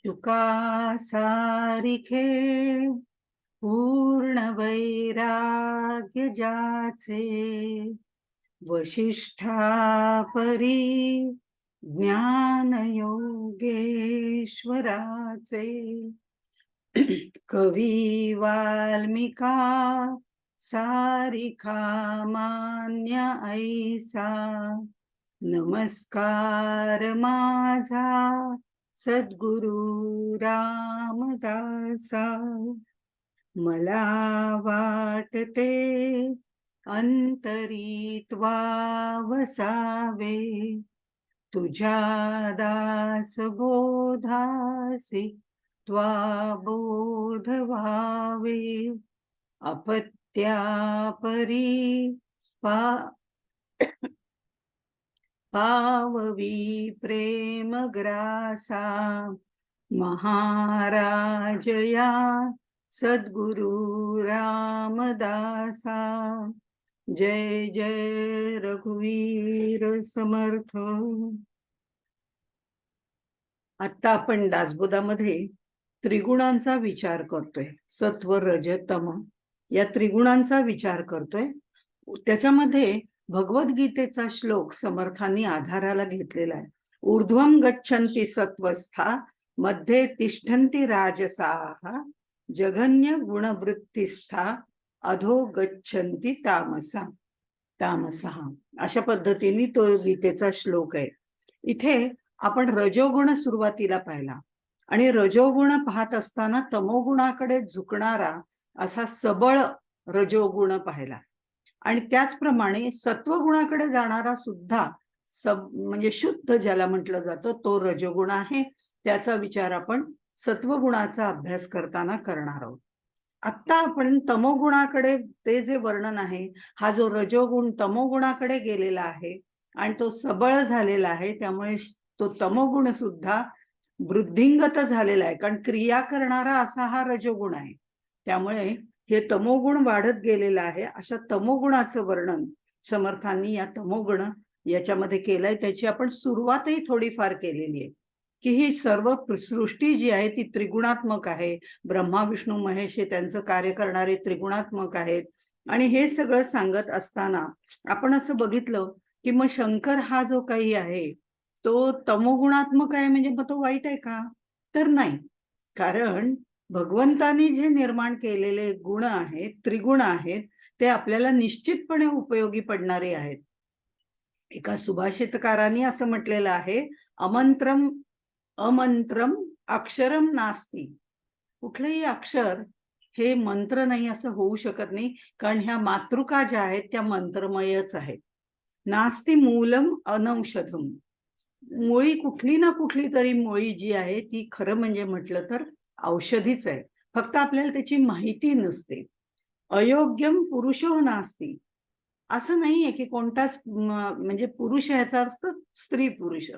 तुका सारिखे पूर्ण वैराग्य जाचे, वशिष्ठा परी ज्ञान योगेश्वराचे. कवी वाल्मिका सारिखा मान्य ऐसा, नमस्कार माझा सद्गुरु रामदासा. मला वाटते अंतरीत्वा वसावे, तुझ्या दास बोधासी त्वा बोध व्हावे. अपत्यापरी पा पाववी प्रेम ग्रासा, महाराजया सद्गुरु रामदासा. जय जय रघुवीर समर्थ. आता आपण दासबोधामध्ये त्रिगुणांचा विचार करतोय. सत्व रज तम या त्रिगुणांचा विचार करतोय. त्याच्यामध्ये भगवद्गीतेचा श्लोक समर्थांनी आधाराला घेतलेला आहे. ऊर्ध्वं गच्छन्ति सत्वस्था मध्ये तिष्ठन्ति राजसाः, जघन्य गुणवृत्तिस्था अधो गच्छन्ति तामसः. अशा पद्धतीने तो गीतेचा श्लोक आहे. इथे आपण रजोगुण सुरुवातीला पाहिला आणि रजोगुण पाहत असताना तमोगुणाकडे झुकणारा असा सबळ रजोगुण पाहिला आणि त्याचप्रमाणे सत्वगुणाकडे जाणारा सुद्धा म्हणजे शुद्ध ज्याला म्हटलं जातं तो रजोगुण आहे. त्याचा विचार आपण सत्वगुणाचा अभ्यास करताना करणार आहोत. आता आपण तमोगुणाकडे ते जे वर्णन आहे, हा जो रजोगुण तमोगुणाकडे गेलेला आहे आणि तो सबळ झालेला आहे, त्यामुळे तो तमोगुण सुद्धा वृद्धिंगत झालेला आहे. कारण क्रिया करणारा असा हा रजोगुण आहे. त्यामुळे हे तमोगुण वाढत गेलेला आहे. अशा तमोगुणाचं वर्णन समर्थांनी या तमोगुण याच्यामध्ये केलंय. त्याची आपण सुरुवातही थोडीफार केलेली आहे की ही सर्व सृष्टी जी आहे ती त्रिगुणात्मक आहे. ब्रह्मा विष्णू महेश हे त्यांचं कार्य करणारे त्रिगुणात्मक आहेत. आणि हे सगळं सांगत असताना आपण असं बघितलं की मग शंकर हा जो काही आहे तो तमोगुणात्मक आहे म्हणजे मग तो वाईट आहे का? तर नाही. कारण भगवंतानी जे निर्माण केलेले गुण आहेत, त्रिगुण आहेत, ते आपल्याला निश्चितपणे उपयोगी पडणारे आहेत. एका सुभाषितकारांनी असं म्हटलेलं आहे, अमंत्रम अमंत्रम अक्षरम नास्ती. कुठलंही अक्षर हे मंत्र नाही असं होऊ शकत नाही. कारण ह्या मातृका ज्या आहेत त्या मंत्रमयच आहेत. नास्ती मूलम अनौषधम. मुळी कुठली ना कुठली तरी मुळी जी आहे ती खरं म्हणजे म्हटलं तर औषधीच आहे. फक्त आपल्याला त्याची माहिती नसते. अयोग्यम पुरुषो नास्ती. असं नाहीये की कोणताच म्हणजे पुरुष ह्याचा अर्थ स्त्री पुरुष,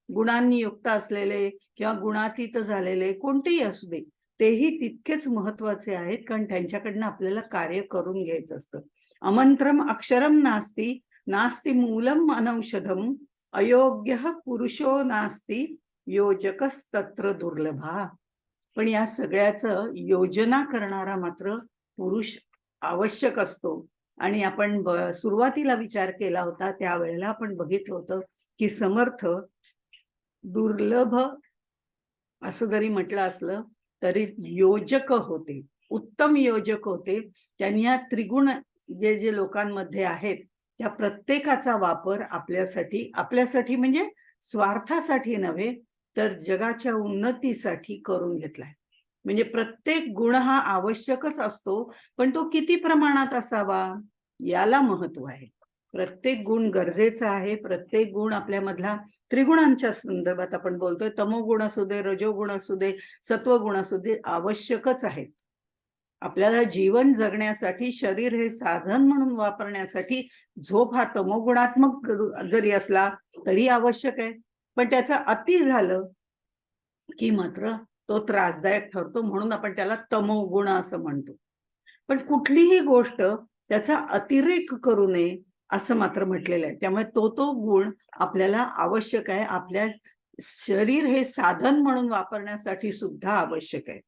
गुणांनी युक्त असलेले किंवा गुणातीत झालेले कोणतेही असू दे, तेही तितकेच महत्वाचे आहेत. कारण त्यांच्याकडनं आपल्याला कार्य करून घ्यायचं असतं. अमंत्रम अक्षरम नास्ती, नास्ती मूलम अनौषधम, अयोग्य पुरुषो नास्ती, योजकस्तत्र दुर्लभा. पण या सगळ्याचं योजना करणारा मात्र पुरुष आवश्यक असतो. आणि आपण सुरुवातीला विचार केला होता त्यावेळेला आपण बघितलं होतं की समर्थ दुर्लभ असं जरी म्हटलं असलं तरी योजक होते, उत्तम योजक होते. त्यांनी या त्रिगुण जे जे लोकांमध्ये आहेत त्या प्रत्येकाचा वापर आपल्यासाठी म्हणजे स्वार्थासाठी नव्हे तर जगाच्या उन्नतीसाठी करून घेतलाय. म्हणजे प्रत्येक गुण हा आवश्यकच असतो, पण तो किती प्रमाणात असावा याला महत्व आहे. प्रत्येक गुण गरजेचा आहे. प्रत्येक गुण आपल्यामधला त्रिगुणांच्या संदर्भात आपण बोलतोय, तमोगुण असू दे, रजोगुण असू दे, सत्वगुण असू दे, आवश्यकच आहेत. आपल्याला जीवन जगण्यासाठी, शरीर हे साधन म्हणून वापरण्यासाठी झोप हा तमोगुणात्मक जरी असला तरी आवश्यक आहे. पण त्याचं अति झालं की मात्र तो त्रासदायक ठरतो. म्हणून आपण त्याला तमोगुण असं म्हणतो. पण कुठलीही गोष्ट त्याचा अतिरेक करू नये असं मात्र म्हटलेलं आहे. त्यामुळे तो गुण आपल्याला आवश्यक आहे. आपल्या शरीर हे साधन म्हणून वापरण्यासाठी सुद्धा आवश्यक आहे.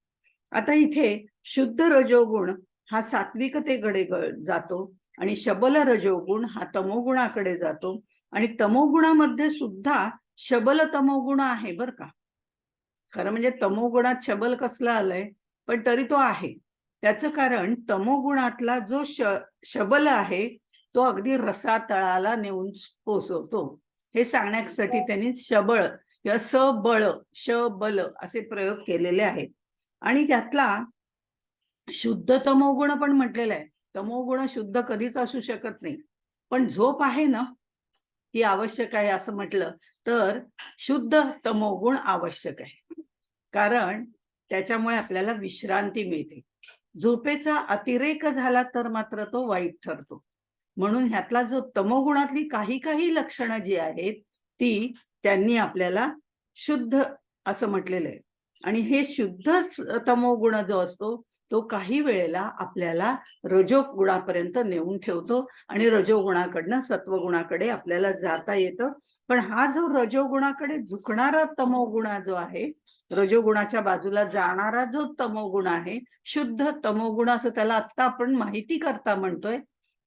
आता इथे शुद्ध रजोगुण हा सात्विकतेकडे जातो आणि शबल रजोगुण हा तमोगुणाकडे जातो. आणि तमोगुणामध्ये सुद्धा शबल तमोगुण आहे बर का. खरं म्हणजे तमोगुणात शबल कसला आलंय, पण तरी तो आहे. त्याचं कारण तमोगुणातला जो शबल आहे तो अगदी रसातळाला नेऊन पोचवतो. हे सांगण्यासाठी त्यांनी शबळ किंवा सबळ, शबल असे प्रयोग केलेले आहेत. आणि त्यातला शुद्ध तमोगुण पण म्हटलेलं आहे. तमोगुण शुद्ध कधीच असू शकत नाही, पण झोप आहे ना ही आवश्यक आहे असं म्हटलं तर शुद्ध तमोगुण आवश्यक आहे. कारण त्याच्यामुळे आपल्याला विश्रांती मिळते. झोपेचा अतिरेक झाला तर मात्र तो वाईट ठरतो. म्हणून ह्यातला जो तमोगुणातली काही काही लक्षणं जी आहेत ती त्यांनी आपल्याला शुद्ध असं म्हटलेलं आहे. आणि हे शुद्ध तमोगुण जो असतो तो काही वेळेला आपल्याला रजोगुणापर्यंत नेऊन ठेवतो आणि रजोगुणाकडनं सत्वगुणाकडे आपल्याला जाता येतं. पण हा जो रजोगुणाकडे झुकणारा तमोगुण जो आहे, रजोगुणाच्या बाजूला जाणारा जो तमोगुण आहे, शुद्ध तमोगुण असं त्याला आत्ता आपण माहिती करता म्हणतोय.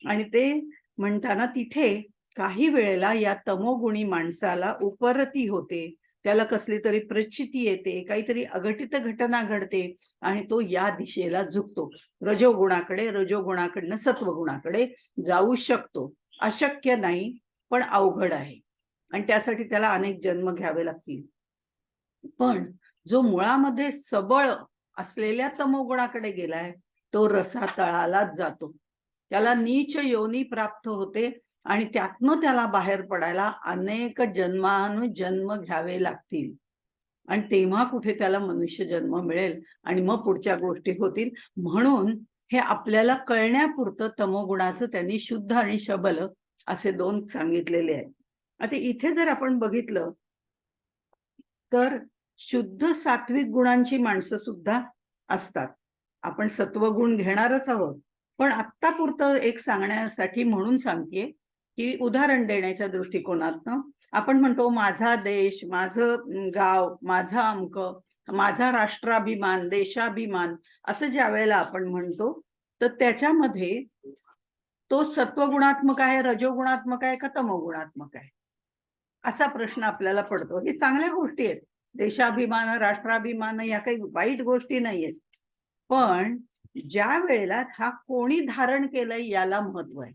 आणि ते म्हणताना तिथे काही वेळेला या तमोगुणी माणसाला उपरती होते, त्याला कसली तरी प्रचिती येते, काहीतरी अघटित घटना घडते आणि तो या दिशेला झुकतो, रजोगुणाकडे, रजोगुणाकडनं सत्वगुणाकडे जाऊ शकतो. अशक्य नाही, पण अवघड आहे आणि त्यासाठी त्याला अनेक जन्म घ्यावे लागतील. पण जो मुळामध्ये सबळ असलेल्या तमोगुणाकडे गेलाय तो रसातळालाच जातो. त्याला नीच योनी प्राप्त होते आणि त्यातनं त्याला बाहेर पडायला अनेक जन्मानुजन्म घ्यावे लागतील. आणि तेव्हा कुठे त्याला मनुष्य जन्म मिळेल आणि मग पुढच्या गोष्टी होतील. म्हणून हे आपल्याला कळण्यापुरतं तमोगुणाचं त्यांनी शुद्ध आणि शबल असे दोन सांगितलेले आहे. आता इथे जर आपण बघितलं तर शुद्ध सात्विक गुणांची माणसं सुद्धा असतात. आपण सत्वगुण घेणारच आहोत, पण आत्तापुरतं एक सांगण्यासाठी म्हणून सांगतेय की उदाहरण देण्याच्या दृष्टिकोनातनं आपण म्हणतो माझा देश, माझं गाव, माझा अंक, माझा राष्ट्राभिमान, देशाभिमान असं ज्या वेळेला आपण म्हणतो तर त्याच्यामध्ये तो सत्वगुणात्मक आहे, रजोगुणात्मक आहे का तमोगुणात्मक आहे असा प्रश्न आपल्याला पडतो. हे चांगल्या गोष्टी आहेत, देशाभिमान, राष्ट्राभिमान या काही वाईट गोष्टी नाहीयेत. पण ज्या वेळेला हा कोणी धारण केलंय याला महत्व आहे.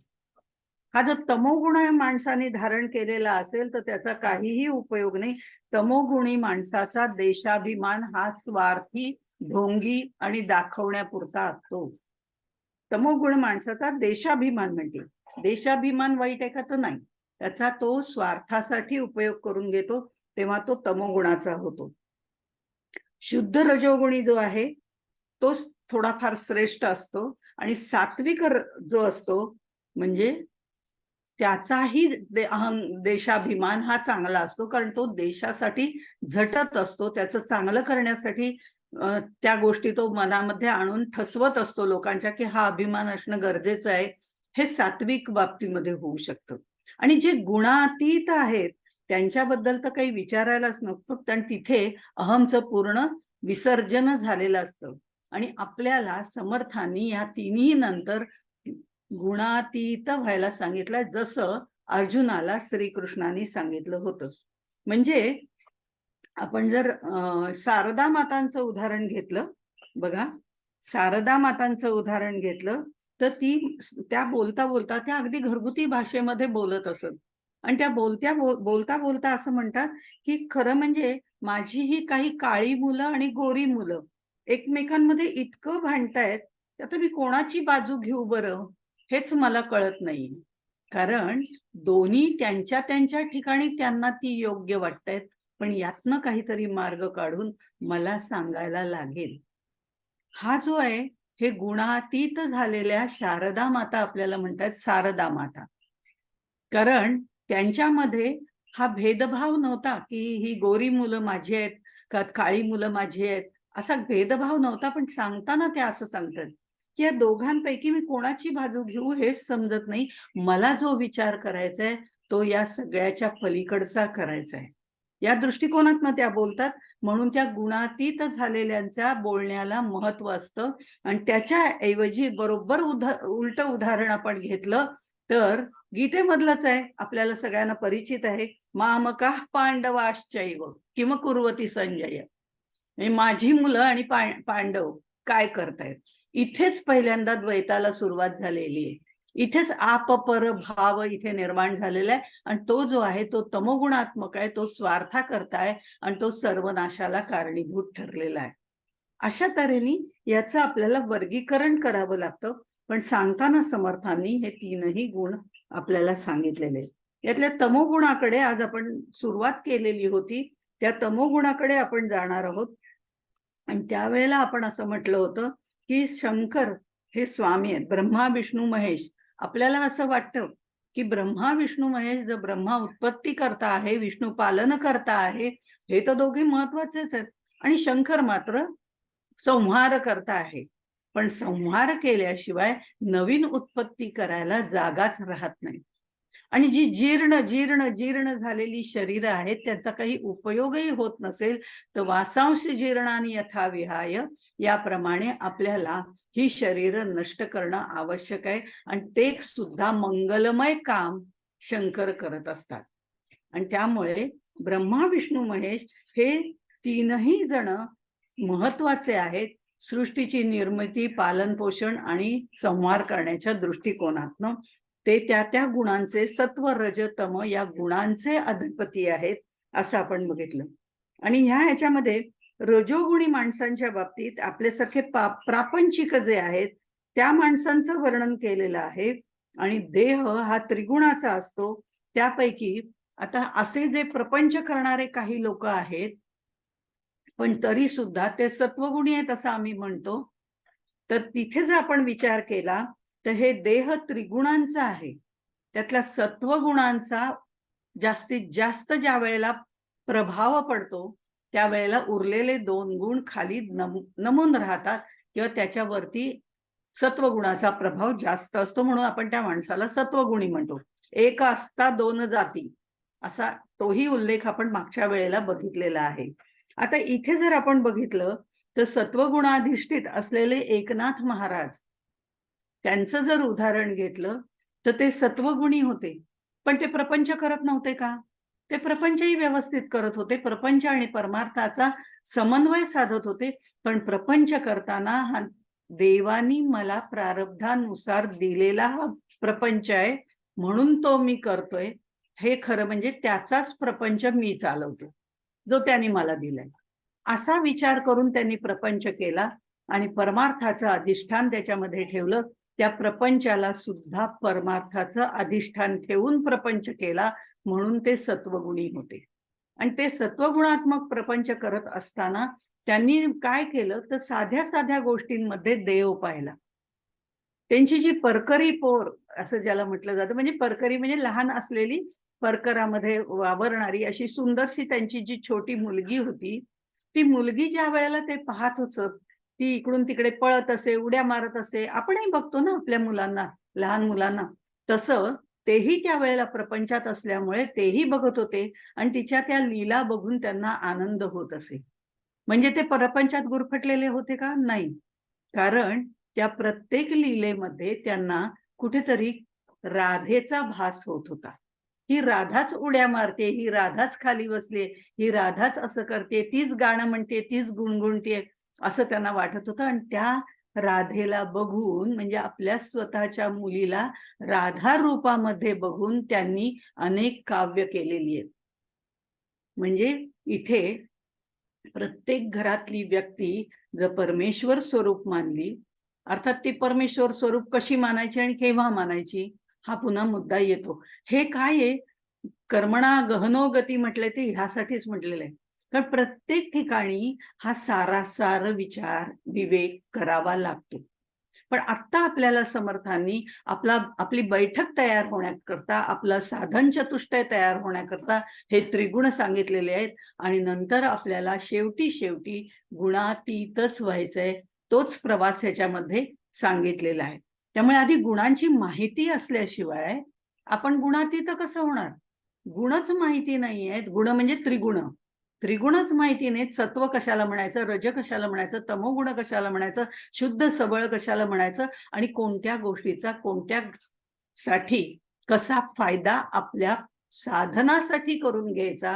हा जर तमोगुण माणसाने धारण केलेला असेल तर त्याचा काहीही उपयोग नाही. तमोगुणी माणसाचा देशाभिमान हा स्वार्थी, ढोंगी आणि दाखवण्यापुरता असतो. तमोगुण माणसाचा देशाभिमान म्हणजे देशाभिमान वाईट आहे का तर नाही, त्याचा तो स्वार्थासाठी उपयोग करून घेतो तेव्हा तो तमोगुणाचा होतो. शुद्ध रजोगुणी जो आहे तो थोडाफार श्रेष्ठ असतो आणि सात्विक जो असतो म्हणजे त्याचाही देशाभिमान हा चांगला असतो, कारण तो देशासाठी झटत असतो, त्याचं चांगलं करण्यासाठी त्या गोष्टी तो मनामध्ये आणून ठसवत असतो लोकांच्या की हा अभिमान असणं गरजेचं आहे. हे सात्विक बाबतीमध्ये होऊ शकतं. आणि जे गुणातीत आहेत त्यांच्याबद्दल तर काही विचारायलाच नको, कारण तिथे अहमचं पूर्ण विसर्जन झालेलं असतं. आणि आपल्याला समर्थांनी या तिन्ही नंतर गुणातीत व्हायला सांगितलं, जसं अर्जुनाला श्रीकृष्णाने सांगितलं होतं. म्हणजे आपण जर शारदा मातांचं उदाहरण घेतलं, बघा शारदा मातांचं उदाहरण घेतलं तर त्या बोलता बोलता त्या अगदी घरगुती भाषेमध्ये बोलत असत आणि त्या बोलता बोलता असं म्हणतात की खरं म्हणजे माझी ही काही काळी मुलं आणि गोरी मुलं एकमेकांमध्ये इतकं भांडतायत, आता मी कोणाची बाजू घेऊ बरं हेच मला कळत नाही. कारण दोन्ही त्यांच्या त्यांच्या ठिकाणी त्यांना ती योग्य वाटतायत, पण यातनं काहीतरी मार्ग काढून मला सांगायला लागेल. हा जो आहे हे गुणातीत झालेल्या शारदा माता आपल्याला म्हणतात शारदा माता. कारण त्यांच्यामध्ये हा भेदभाव नव्हता की ही गोरी मुलं माझी आहेत का काळी मुलं माझी आहेत, असा भेदभाव नव्हता. पण सांगताना ते असं सांगतात की या दोघांपैकी मी कोणाची बाजू घेऊ हेच समजत नाही, मला जो विचार करायचा आहे तो या सगळ्याच्या पलीकडचा करायचा आहे. या दृष्टिकोनातनं त्या बोलतात. म्हणून त्या गुणातीत झालेल्यांच्या बोलण्याला महत्व असतं. आणि त्याच्या ऐवजी बरोबर उलट उदाहरण आपण घेतलं तर गीतेमधलंच आहे, आपल्याला सगळ्यांना परिचित आहे. मामकाः पांडवाश्चैव किम कुर्वती संजय. माझी मुलं आणि पांडव काय करतायत. इथेच पहिल्यांदा द्वैताला सुरुवात झालेली आहे. इथेच आपपर भाव इथे निर्माण झालेला आहे. आणि तो जो आहे तो तमोगुणात्मक आहे, तो स्वार्था करताय आणि तो सर्वनाशाला कारणीभूत ठरलेला आहे. अशा तऱ्हेने याचं आपल्याला वर्गीकरण करावं लागतं. पण सांगताना समर्थांनी हे तीनही गुण आपल्याला सांगितलेले. यातल्या तमोगुणाकडे आज आपण सुरुवात केलेली होती. त्या तमोगुणाकडे आपण जाणार आहोत. आणि त्यावेळेला आपण असं म्हटलं होतं की शंकर हे स्वामी आहेत, ब्रह्मा विष्णू महेश. आपल्याला असं वाटतं की ब्रह्मा विष्णू महेश, जर ब्रह्मा उत्पत्ती करता आहे, विष्णू पालन करता आहे, हे तर दोघे महत्वाचेच आहेत. आणि शंकर मात्र संहार करता आहे. पण संहार केल्याशिवाय नवीन उत्पत्ती करायला जागाच राहत नाही. आणि जी जीर्ण जीर्ण जीर्ण झालेली शरीरं आहेत त्याचा काही उपयोगही होत नसेल तर वासांश जीर्णानी यथा विहाय, याप्रमाणे आपल्याला ही शरीरं नष्ट करणं आवश्यक आहे. आणि ते सुद्धा मंगलमय काम शंकर करत असतात. आणि त्यामुळे ब्रह्मा विष्णू महेश हे तीनही जण महत्वाचे आहेत सृष्टीची निर्मिती, पालन पोषण आणि संहार करण्याच्या दृष्टिकोनातनं. ते त्या त्या गुणांचे, सत्व रज तम या गुणांचे अधिपती आहेत असं आपण बघितलं. आणि ह्याच्यामध्ये रजोगुणी माणसांच्या बाबतीत आपल्यासारखे प्रापंचिक जे आहेत त्या माणसांचं वर्णन केलेलं आहे. आणि देह हा त्रिगुणाचा असतो. त्यापैकी आता असे जे प्रपंच करणारे काही लोक आहेत पण तरी सुद्धा ते सत्वगुणी आहेत असं आम्ही म्हणतो. तर तिथे जर आपण विचार केला तर हे देह त्रिगुणांचा आहे. त्यातल्या सत्वगुणांचा जास्तीत जास्त ज्या वेळेला प्रभाव पडतो त्यावेळेला उरलेले 2 गुण खाली नमून राहतात किंवा त्याच्यावरती सत्वगुणाचा प्रभाव जास्त असतो. म्हणून आपण त्या माणसाला सत्वगुणी म्हणतो. एक असता 2 जाती असा तोही उल्लेख आपण मागच्या वेळेला बघितलेला आहे. आता इथे जर आपण बघितलं तर सत्वगुणाधिष्ठित असलेले एकनाथ महाराज, त्यांचं जर उदाहरण घेतलं तर ते सत्वगुणी होते. पण ते प्रपंच करत नव्हते का? ते प्रपंचही व्यवस्थित करत होते. प्रपंच आणि परमार्थाचा समन्वय साधत होते. पण प्रपंच करताना हा देवानी मला प्रारब्धानुसार दिलेला हा प्रपंच आहे म्हणून तो मी करतोय, हे खरं म्हणजे त्याचाच प्रपंच मी चालवतो जो त्यांनी मला दिलाय, असा विचार करून त्यांनी प्रपंच केला. आणि परमार्थाचं अधिष्ठान त्याच्यामध्ये ठेवलं. त्या प्रपंचाला सुद्धा परमार्थाचं अधिष्ठान ठेवून प्रपंच केला म्हणून ते सत्वगुणी होते. आणि ते सत्वगुणात्मक प्रपंच करत असताना त्यांनी काय केलं तर साध्या साध्या गोष्टींमध्ये देव पाहिला. त्यांची जी परकरी पोर असं ज्याला म्हटलं जातं, म्हणजे परकरी म्हणजे लहान असलेली, परकरामध्ये वावरणारी अशी सुंदरशी त्यांची जी छोटी मुलगी होती, ती मुलगी ज्या वेळेला ते पाहत होतं, ती इकडून तिकडे पळत असे, उड्या मारत असे. आपणही बघतो ना आपल्या मुलांना, लहान मुलांना. तसं तेही त्या वेळेला प्रपंचात असल्यामुळे तेही बघत होते आणि तिच्या त्या लीला बघून त्यांना आनंद होत असे. म्हणजे ते प्रपंचात गुरफटलेले होते का? नाही. कारण त्या प्रत्येक लीलेमध्ये त्यांना कुठेतरी राधेचा भास होत होता. ही राधाच उड्या मारते, ही राधाच खाली बसले, ही राधाच असं करते, तीच गाणं म्हणते, तीच गुणगुणते, असं त्यांना वाटत होतं. आणि त्या राधेला बघून, म्हणजे आपल्या स्वतःच्या मुलीला राधा रूपामध्ये बघून त्यांनी अनेक काव्य केलेली आहेत. म्हणजे इथे प्रत्येक घरातली व्यक्ती जर परमेश्वर स्वरूप मानली, अर्थात ती परमेश्वर स्वरूप कशी मानायची आणि केव्हा मानायची हा पुन्हा मुद्दा येतो. हे काय आहे, कर्मणा गहनो गती म्हटलंय ते ह्यासाठीच म्हटलेलं आहे. कारण प्रत्येक ठिकाणी हा सारासार विचार विवेक करावा लागतो. पण आत्ता आपल्याला समर्थांनी आपली बैठक तयार होण्याकरता, आपलं साधन चतुष्टय तयार होण्याकरता हे त्रिगुण सांगितलेले आहेत. आणि नंतर आपल्याला शेवटी शेवटी गुणातीतच व्हायचंय, तोच प्रवास ह्याच्यामध्ये सांगितलेला आहे. त्यामुळे आधी गुणांची माहिती असल्याशिवाय आपण गुणातीत कसं होणार? गुणच माहिती नाही आहेत. गुण म्हणजे त्रिगुण. त्रिगुणच माहिती नाहीत. सत्व कशाला म्हणायचं, रज कशाला म्हणायचं, तमोगुण कशाला म्हणायचं, शुद्ध सबळ कशाला म्हणायचं, आणि कोणत्या गोष्टीचा कोणत्या साठी कसा फायदा आपल्या साधनासाठी करून घ्यायचा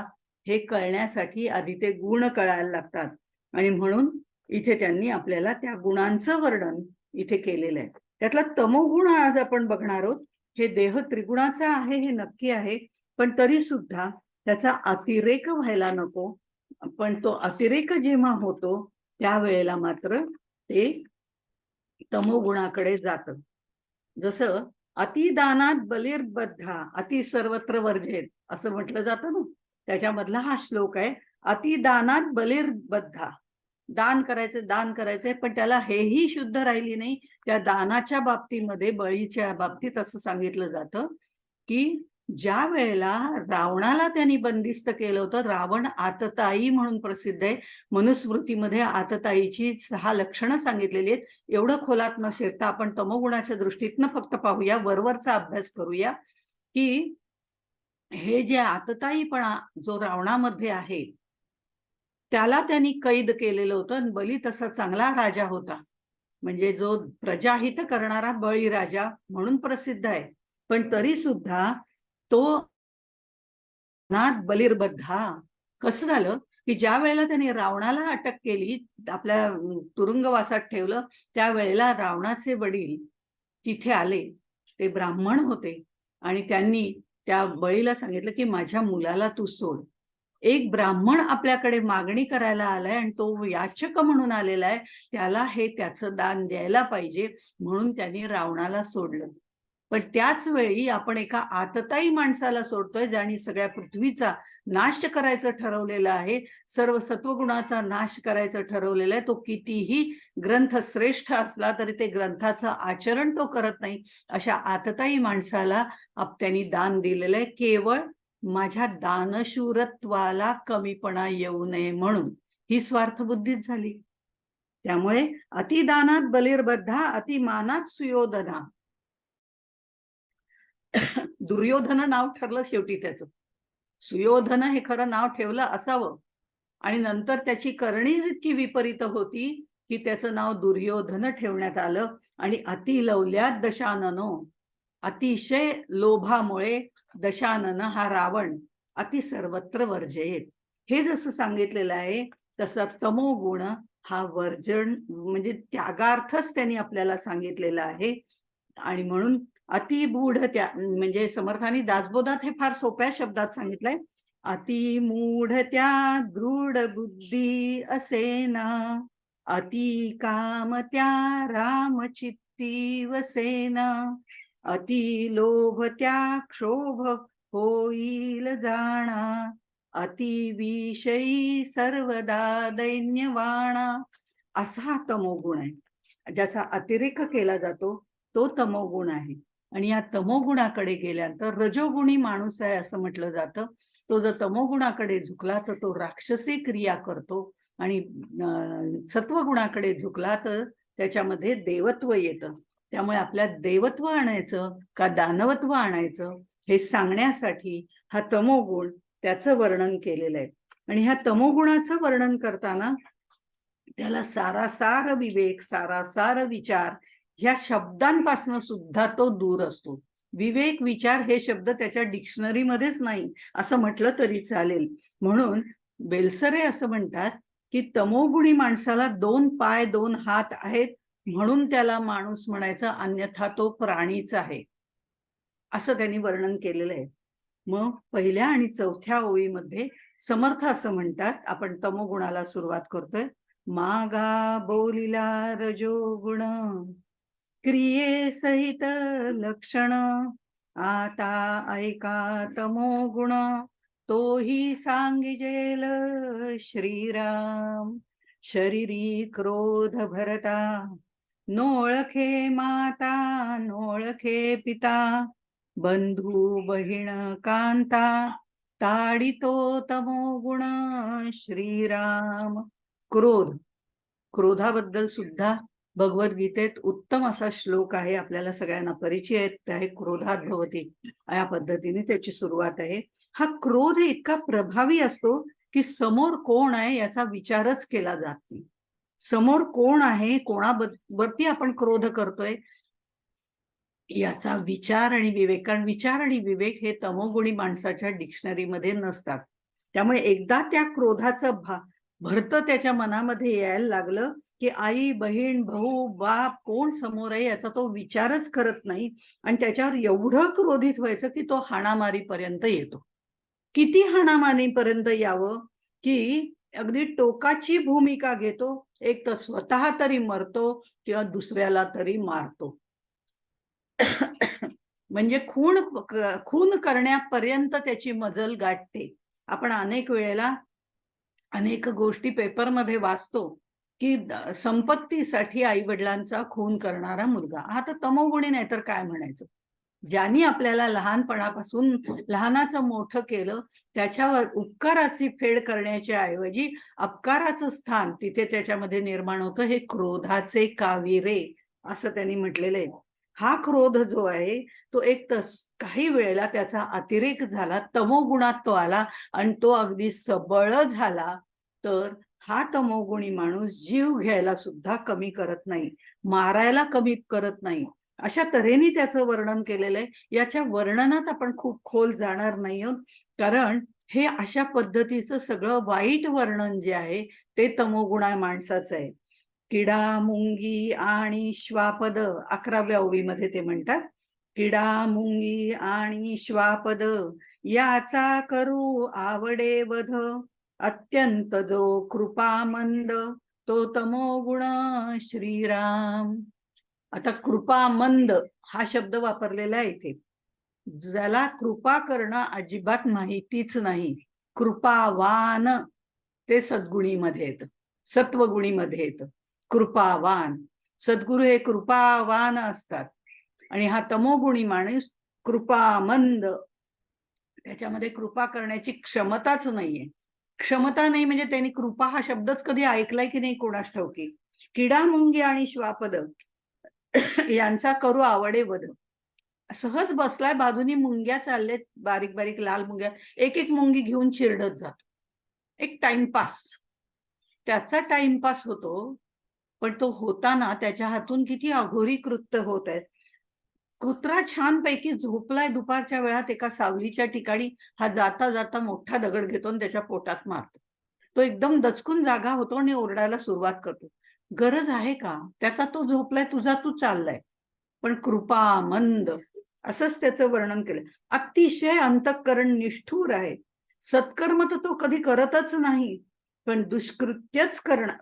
हे कळण्यासाठी आधी ते गुण कळायला लागतात. आणि म्हणून इथे त्यांनी आपल्याला त्या गुणांचं वर्णन इथे केलेलं आहे. त्यातला तमोगुण आज आपण बघणार आहोत. हे देह त्रिगुणाचा आहे हे नक्की आहे, पण तरी सुद्धा त्याचा अतिरेक व्हायला नको. पण तो अतिरेक जेव्हा होतो त्यावेळेला मात्र ते तमोगुणाकडे जातं. जसं अतिदानात बलिर्बद्धा अति सर्वत्र वर्जेत असं म्हटलं जातं ना, त्याच्यामधला हा श्लोक आहे. अतिदानात बलिर्बद्धा, दान करायचं दान करायचंय, पण त्याला हेही शुद्ध राहिली नाही. त्या दानाच्या बाबतीमध्ये, बळीच्या बाबतीत असं सांगितलं जातं की ज्या वेळेला रावणाला त्यांनी बंदिस्त केलं होतं, रावण आतताई म्हणून प्रसिद्ध आहे. मनुस्मृतीमध्ये आतताईची 6 लक्षणं सांगितलेली आहेत. एवढं खोलात न शिरता आपण तमोगुणाच्या दृष्टीतनं फक्त पाहूया, वरवरचा अभ्यास करूया की हे जे आतताईपणा जो रावणामध्ये आहे त्याला त्यांनी कैद केलेलं होतं. आणि बली तसा चांगला राजा होता, म्हणजे जो प्रजाहित करणारा बळीराजा म्हणून प्रसिद्ध आहे. पण तरी सुद्धा तो नाथ बलिर्बद्धा. कसं झालं की ज्या वेळेला त्यांनी रावणाला अटक केली, आपल्या तुरुंगवासात ठेवलं, त्यावेळेला रावणाचे वडील तिथे आले. ते ब्राह्मण होते आणि त्यांनी त्या बळीला सांगितलं की माझ्या मुलाला तू सोड. एक ब्राह्मण आपल्याकडे मागणी करायला आलाय आणि तो याचक म्हणून आलेला आहे, त्याला हे त्याचं दान द्यायला पाहिजे, म्हणून त्यांनी रावणाला सोडलं. पण त्याच वेळी आपण एका आतताई माणसाला सोडतोय ज्याने सगळ्या पृथ्वीचा नाश करायचं ठरवलेलं आहे, सर्व सत्वगुणाचा नाश करायचं ठरवलेलं आहे. तो कितीही ग्रंथ श्रेष्ठ असला तरी ते ग्रंथाचं आचरण तो करत नाही. अशा आतताई माणसाला त्यांनी दान दिलेलं आहे, केवळ माझ्या दानशूरत्वाला कमीपणा येऊ नये म्हणून. ही स्वार्थबुद्धीच झाली. त्यामुळे अतिदानात बलिर्बद्धा, अतिमानात सुयोधना. दुर्योधन नाव ठरलं शेवटी त्याचं. सुयोधन हे खरं नाव ठेवलं असावं, आणि नंतर त्याची करणीच इतकी विपरीत होती की त्याचं नाव दुर्योधन ठेवण्यात आलं. आणि अतिलवल्यात दशाननो, अतिशय लोभामुळे दशानन हा रावण अति सर्वत्र वर्जयेत. हे जसं सांगितलेलं आहे तसं तमोगुण हा वर्जन म्हणजे त्यागार्थच त्यांनी आपल्याला सांगितलेलं आहे. आणि म्हणून अतिमूढ त्या म्हणजे समर्थांनी दासबोधात हे फार सोप्या शब्दात सांगितलंय. अतिमूढ त्या दृढ बुद्धी असेना, अति काम त्या रामचित्ती वसेना, अति लोभ त्या क्षोभ होईल जाणा, अति विषयी सर्वदा दैन्यवाणा. असा तमोगुण आहे. ज्याचा अतिरेक केला जातो तो तमोगुण आहे. आणि या तमोगुणाकडे गेल्यानंतर रजोगुणी माणूस आहे असं म्हटलं जातं. तो जर तमोगुणाकडे झुकला तर तो राक्षसी क्रिया करतो, आणि सत्वगुणाकडे झुकला तर त्याच्यामध्ये देवत्व येतं. त्यामुळे आपल्या देवत्व आणायचं का दानवत्व आणायचं हे सांगण्यासाठी हा तमोगुण त्याचं वर्णन केलेलं आहे. आणि ह्या तमोगुणाचं वर्णन करताना त्याला सारासार विवेक, सारासार विचार ह्या शब्दांपासून सुद्धा तो दूर असतो. विवेक विचार हे शब्द त्याच्या डिक्शनरीमध्येच नाही असं म्हटलं तरी चालेल. म्हणून बेलसरे असं म्हणतात की तमोगुणी माणसाला 2 पाय 2 हात आहेत म्हणून त्याला माणूस म्हणायचं, अन्यथा तो प्राणीच आहे, असं त्यांनी वर्णन केलेलं आहे. मग पहिल्या आणि चौथ्या ओळीमध्ये समर्थ असं म्हणतात, आपण तमोगुणाला सुरुवात करतोय. मागा बोलिला रजोगुण, क्रिये सहित लक्षण, आता ऐका तमोगुण, तोही सांगिजेल श्रीराम. शरीरी क्रोध भरता, नोळखे माता नोळखे पिता, बंधू बहीण कांता, ताडितो तमोगुण श्रीराम. क्रोध, क्रोधाबद्दल सुद्धा भगवद्गीतेत उत्तम असा श्लोक आहे, आपल्याला सगळ्यांना परिचित आहे. क्रोधात भवती या पद्धतीने त्याची सुरुवात आहे. हा क्रोध इतका प्रभावी असतो की समोर कोण आहे याचा विचारच केला जात नाही. समोर कोण आहे, कोणावरती आपण क्रोध करतोय याचा विचार आणि विवेक, कारण विचार आणि विवेक हे तमोगुणी माणसाच्या डिक्शनरीमध्ये नसतात. त्यामुळे एकदा त्या क्रोधाचं भरतं त्याच्या मनामध्ये यायला लागलं की आई, बहीण, भाऊ, बाप कोण समोर आहे याचा तो विचारच करत नाही, आणि त्याच्यावर एवढं क्रोधित व्हायचं की तो हाणामारीपर्यंत येतो. किती हाणामारीपर्यंत यावं की अगदी टोकाची भूमिका घेतो, एक तर स्वतः तरी मरतो किंवा दुसऱ्याला तरी मारतो. म्हणजे खून करण्यापर्यंत त्याची मजल गाठते. आपण अनेक वेळेला अनेक गोष्टी पेपरमध्ये वाचतो की संपत्तीसाठी आई वडिलांचा खून करणारा मुलगा, हा तर तमोगुणी नाही तर काय म्हणायचं. ज्यांनी आपल्याला लहानपणापासून लहानाचं मोठं केलं त्याच्यावर उपकाराची फेड करण्याच्या ऐवजी अपकाराचं स्थान तिथे त्याच्यामध्ये निर्माण होतं. हे क्रोधाचे काविरे असं त्यांनी म्हटलेलं आहे. हा क्रोध जो आहे तो एक काही वेळेला त्याचा अतिरेक झाला, तमोगुणात तो आला आणि तो अगदी सबळ झाला तर हा तमोगुणी माणूस जीव घ्यायला सुद्धा कमी करत नाही, मारायला कमी करत नाही. अशा तऱ्हेने त्याचं वर्णन केलेलं आहे. याच्या वर्णनात आपण खूप खोल जाणार नाही आहोत, कारण हे अशा पद्धतीचं सगळं वाईट वर्णन जे आहे ते तमोगुणा माणसाचं आहे. किडा, मुंगी आणि श्वापद 11व्या ओवीमध्ये ते म्हणतात, किडा, मुंगी आणि श्वापद याचा करू आवडे वध, अत्यंत जो कृपामंद तो तमोगुण श्रीराम. आता कृपामंद हा शब्द वापरलेला आहे इथे. ज्याला कृपा करणं अजिबात माहितीच नाही, कृपावान ते सद्गुणीमध्ये येतं, सत्वगुणीमध्ये येतं. कृपावान, सद्गुरु हे कृपावान असतात, आणि हा तमोगुणी माणूस कृपामंद, त्याच्यामध्ये कृपा करण्याची क्षमताच नाहीये. क्षमता नाही म्हणजे त्यांनी कृपा हा शब्दच कधी ऐकलाय की नाही कोणास ठाऊकी. किडा, मुंगी आणि श्वापद यांचा करू आवडे वध. सहज बसलाय, बाजूनी मुंग्या चाललेत, बारीक बारीक लाल मुंग्या, एक एक मुंगी घेऊन चिरडत जातो. एक टाइमपास, त्याचा टाइमपास होतो, पण तो होताना त्याच्या हातून किती अघोरी कृत्य होत आहेत. कुत्रा छानपैकी झोपलाय दुपारच्या वेळात एका सावलीच्या ठिकाणी, हा जाता जाता मोठा दगड घेतो आणि त्याच्या पोटात मारतो. तो एकदम दचकून जागा होतो आणि ओरडायला सुरुवात करतो. गरज आहे का? त्याचा तो झोपलाय, तुझा तू चाललाय. पण कृपा मंद असंच त्याचं वर्णन केलं. अतिशय अंतःकरण निष्ठुर आहे. सत्कर्म तर तो कधी करतच नाही, पण दुष्कृत्यच करणार,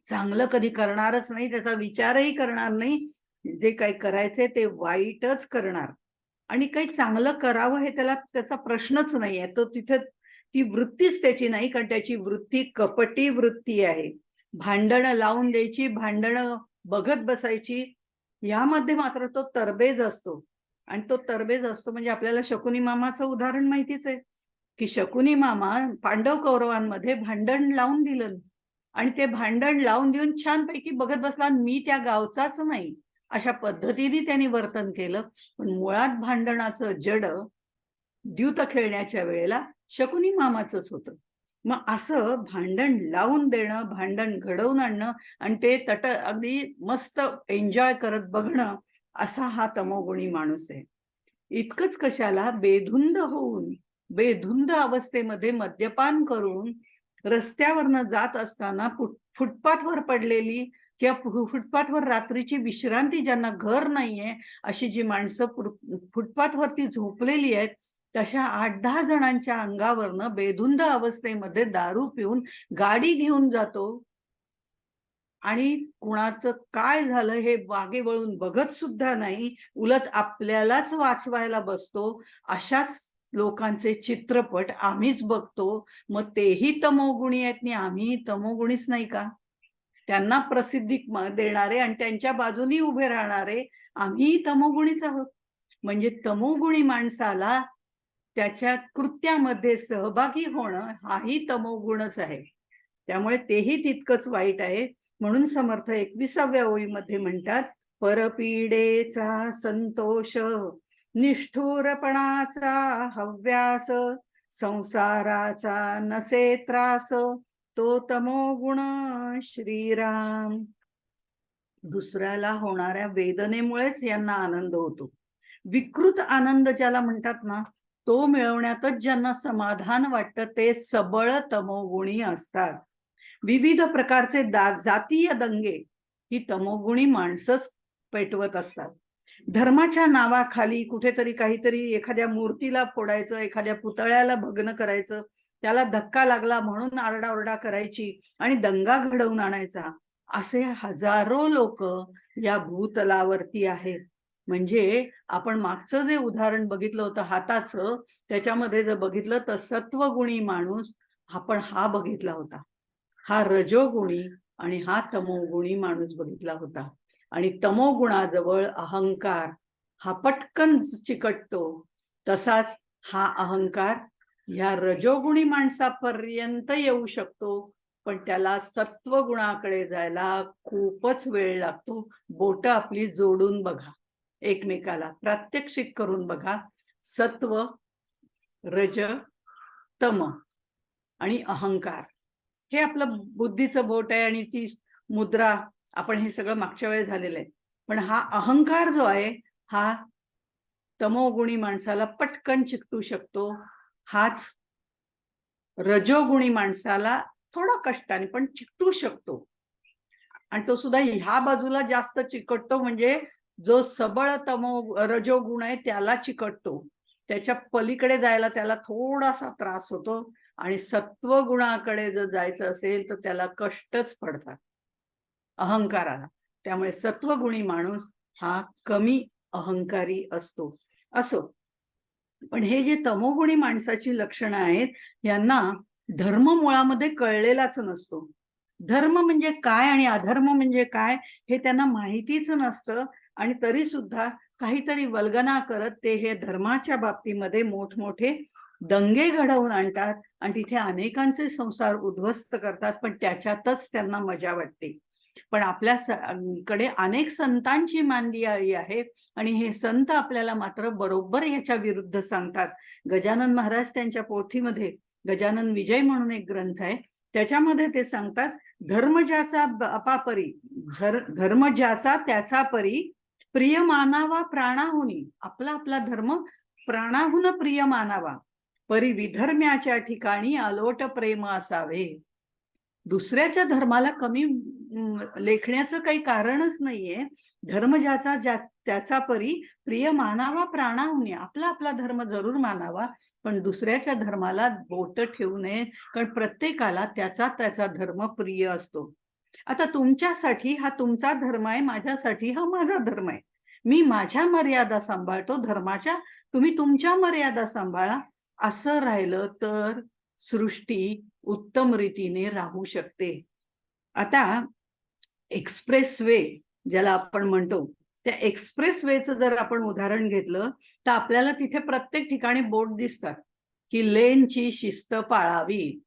चांगलं कधी करणारच नाही, त्याचा विचारही करणार नाही. जे काही करायचंय ते वाईटच करणार, आणि काही चांगलं करावं हे त्याचा प्रश्नच नाहीये. तो तिथे ती वृत्तीच त्याची नाही, कारण त्याची वृत्ती कपटी वृत्ती आहे. भांडणं लावून द्यायची, भांडणं बघत बसायची, यामध्ये मात्र तो तरबेज असतो. आणि तो तरबेज असतो म्हणजे आपल्याला शकुनी मामाचं उदाहरण माहितीच आहे की शकुनी मामा पांडव कौरवांमध्ये भांडण लावून दिलं, आणि ते भांडण लावून देऊन छानपैकी बघत बसला, मी त्या गावचाच नाही अशा पद्धतीने त्यांनी वर्तन केलं. पण मुळात भांडणाचं जड द्यूत खेळण्याच्या वेळेला शकुनी मामाचंच होतं. मग असं भांडण लावून देणं, भांडण घडवून आणणं आणि ते अगदी मस्त एन्जॉय करत बघणं, असा हा तमोगुणी माणूस आहे. इतकंच कशाला, बेधुंद होऊन, बेधुंद अवस्थेमध्ये मद्यपान करून रस्त्यावरनं जात असताना फुटपाथवर पडलेली किंवा फुटपाथवर रात्रीची विश्रांती, ज्यांना घर नाहीये अशी जी माणसं फुटपाथवरती झोपलेली आहेत, तशा 8-10 जणांच्या अंगावरनं बेधुंद अवस्थेमध्ये दारू पिऊन गाडी घेऊन जातो, आणि कुणाचं काय झालं हे मागे वळून बघत सुद्धा नाही, उलट आपल्यालाच वाचवायला बसतो. अशाच लोकांचे चित्रपट आम्हीच बघतो. मग तेही तमोगुणी आहेत आणि आम्ही तमोगुणीच नाही का? त्यांना प्रसिद्धी देणारे आणि त्यांच्या बाजूनी उभे राहणारे आम्ही तमोगुणीच आहोत. म्हणजे तमोगुणी माणसाला त्याच्या कृत्यामध्ये सहभागी होणं हाही तमोगुणच आहे. त्यामुळे तेही तितकंच वाईट आहे. म्हणून समर्थ 21व्या ओळीमध्ये म्हणतात, परपीडेचा संतोष, निष्ठुरपणाचा हव्यास, संसाराचा नसे त्रास, तो तमोगुण श्रीराम. दुसऱ्याला होणाऱ्या वेदनेमुळेच यांना आनंद होतो. विकृत आनंद ज्याला म्हणतात ना, तो मिळवण्यातच ज्यांना समाधान वाटतं ते सबळ तमोगुणी असतात. विविध प्रकारचे जातीय दंगे ही तमोगुणी माणसंच पेटवत असतात. धर्माच्या नावाखाली कुठेतरी काहीतरी एखाद्या मूर्तीला फोडायचं, एखाद्या पुतळ्याला भग्न करायचं, त्याला धक्का लागला म्हणून आरडाओरडा करायची आणि दंगा घडवून आणायचा, असे हजारो लोक या भूतलावरती आहेत. म्हणजे आपण मागचं जे उदाहरण बघितलं होतं हाताचं, त्याच्यामध्ये जर बघितलं तर सत्वगुणी माणूस आपण हा बघितला होता, हा रजोगुणी आणि हा तमोगुणी माणूस बघितला होता. आणि तमोगुणाजवळ अहंकार हा पटकन चिकटतो, तसाच हा अहंकार या रजोगुणी माणसापर्यंत येऊ शकतो, पण त्याला सत्वगुणाकडे जायला खूपच वेळ लागतो. बोट आपली जोडून बघा एकमेकाला, प्रात्यक्षिक करून बघा. सत्व, रज, तम आणि अहंकार हे आपलं बुद्धीचं बोट आहे आणि ती मुद्रा, आपण हे सगळं मागच्या वेळेस झालेलं आहे. पण हा अहंकार जो आहे हा तमोगुणी माणसाला पटकन चिकटू शकतो. हाच रजोगुणी माणसाला थोडा कष्टाने पण चिकटू शकतो. आणि तो सुद्धा ह्या बाजूला जास्त चिकटतो, म्हणजे जो सबळ रजोगुण आहे त्याला चिकटतो. त्याच्या पलीकडे जायला त्याला थोडासा त्रास होतो. आणि सत्वगुणाकडे जर जायचं असेल तर त्याला कष्टच पडतात अहंकाराला. त्यामुळे सत्वगुणी माणूस हा कमी अहंकारी असतो. असो, पण हे जे तमोगुणी माणसाची लक्षणं आहेत, यांना धर्म मुळामध्ये कळलेलाच नसतो. धर्म म्हणजे काय आणि अधर्म म्हणजे काय हे त्यांना माहितीच नसतं. आणि तरी सुद्धा काहीतरी वल्गना करत ते हे धर्माच्या बाबतीमध्ये मोठमोठे दंगे घडवून आणतात आणि तिथे अनेकांचे संसार उद्ध्वस्त करतात, पण त्याच्यातच त्यांना मजा वाटते. पण आपल्याकडे अनेक संतांची मांदियाळी आहे आणि हे संत आपल्याला मात्र बरोबर ह्याच्या विरुद्ध सांगतात. गजानन महाराज त्यांच्या पोथीमध्ये गजानन विजय म्हणून एक ग्रंथ आहे, त्याच्यामध्ये ते सांगतात, धर्म ज्याचा अपापरी, धर्म ज्याचा त्याचा परी, प्रिय मानावा प्राणाहुनी. आपला आपला धर्म प्राणाहून प्रिय मानावा, परी विधर्म्याच्या ठिकाणी अलोट प्रेम असावे. दुसऱ्याच्या धर्माला कमी लेखण्याचं काही कारणच नाहीये. धर्म ज्याचा त्याचा परी, प्रिय मानावा प्राणाहुनी. आपला आपला धर्म जरूर मानावा, पण दुसऱ्याच्या धर्माला बोट ठेवू नये, कारण प्रत्येकाला त्याचा त्याचा धर्म प्रिय असतो. आता तुमच्यासाठी हा तुमचा धर्म आहे, माझ्यासाठी हा माझा धर्म आहे. मी माझ्या मर्यादा सांभाळतो धर्माच्या, तुम्ही तुमच्या मर्यादा सांभाळा. असं राहिलं तर सृष्टी उत्तम रीतीने राहू शकते. आता एक्सप्रेस वे ज्याला आपण म्हणतो, त्या एक्सप्रेस वेचं जर आपण उदाहरण घेतलं तर आपल्याला तिथे प्रत्येक ठिकाणी बोर्ड दिसतात की लेनची शिस्त पाळावी.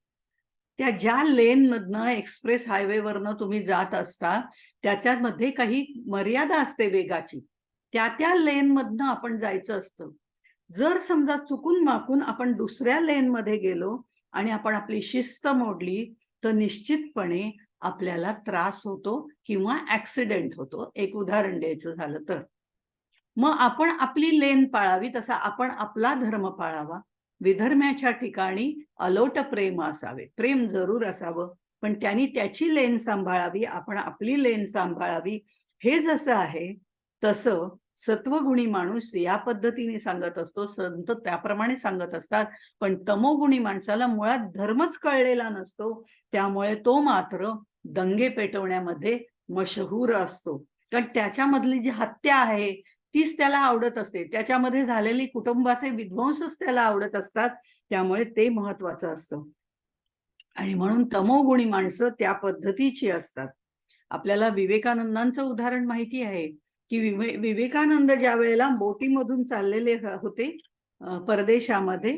त्या ज्या लेन मधनं एक्सप्रेस हायवेवरनं तुम्ही जात असता त्याच्यामध्ये काही मर्यादा असते वेगाची, त्या लेन मधनं आपण जायचं असतं. जर समजा चुकून माकून आपण दुसऱ्या लेन मध्ये गेलो आणि आपण आपली शिस्त मोडली तर निश्चितपणे आपल्याला त्रास होतो किंवा ऍक्सिडेंट होतो. एक उदाहरण द्यायचं झालं तर मग आपण आपली लेन पाळावी, तसा आपण आपला धर्म पाळावा. विधर्म्याच्या ठिकाणी अलोट प्रेम असावे. प्रेम जरूर असावं, पण त्यांनी त्याची लेन सांभाळावी, आपण आपली लेन सांभाळावी. हे जसं आहे तसं सत्वगुणी माणूस या पद्धतीने सांगत असतो, संत त्याप्रमाणे सांगत असतात. पण तमोगुणी माणसाला मुळात धर्मच कळलेला नसतो, त्यामुळे तो मात्र दंगे पेटवण्यामध्ये मशहूर असतो. कारण त्याच्यामधली जी हत्या आहे तीच त्याला आवडत असते, त्याच्यामध्ये झालेली कुटुंबाचे विध्वंसच त्याला आवडत असतात, त्यामुळे ते महत्वाचं असतं. आणि म्हणून तमोगुणी माणसं त्या पद्धतीची असतात. आपल्याला विवेकानंदांचं उदाहरण माहिती आहे की विवेकानंद ज्या वेळेला बोटीमधून चाललेले होते परदेशामध्ये,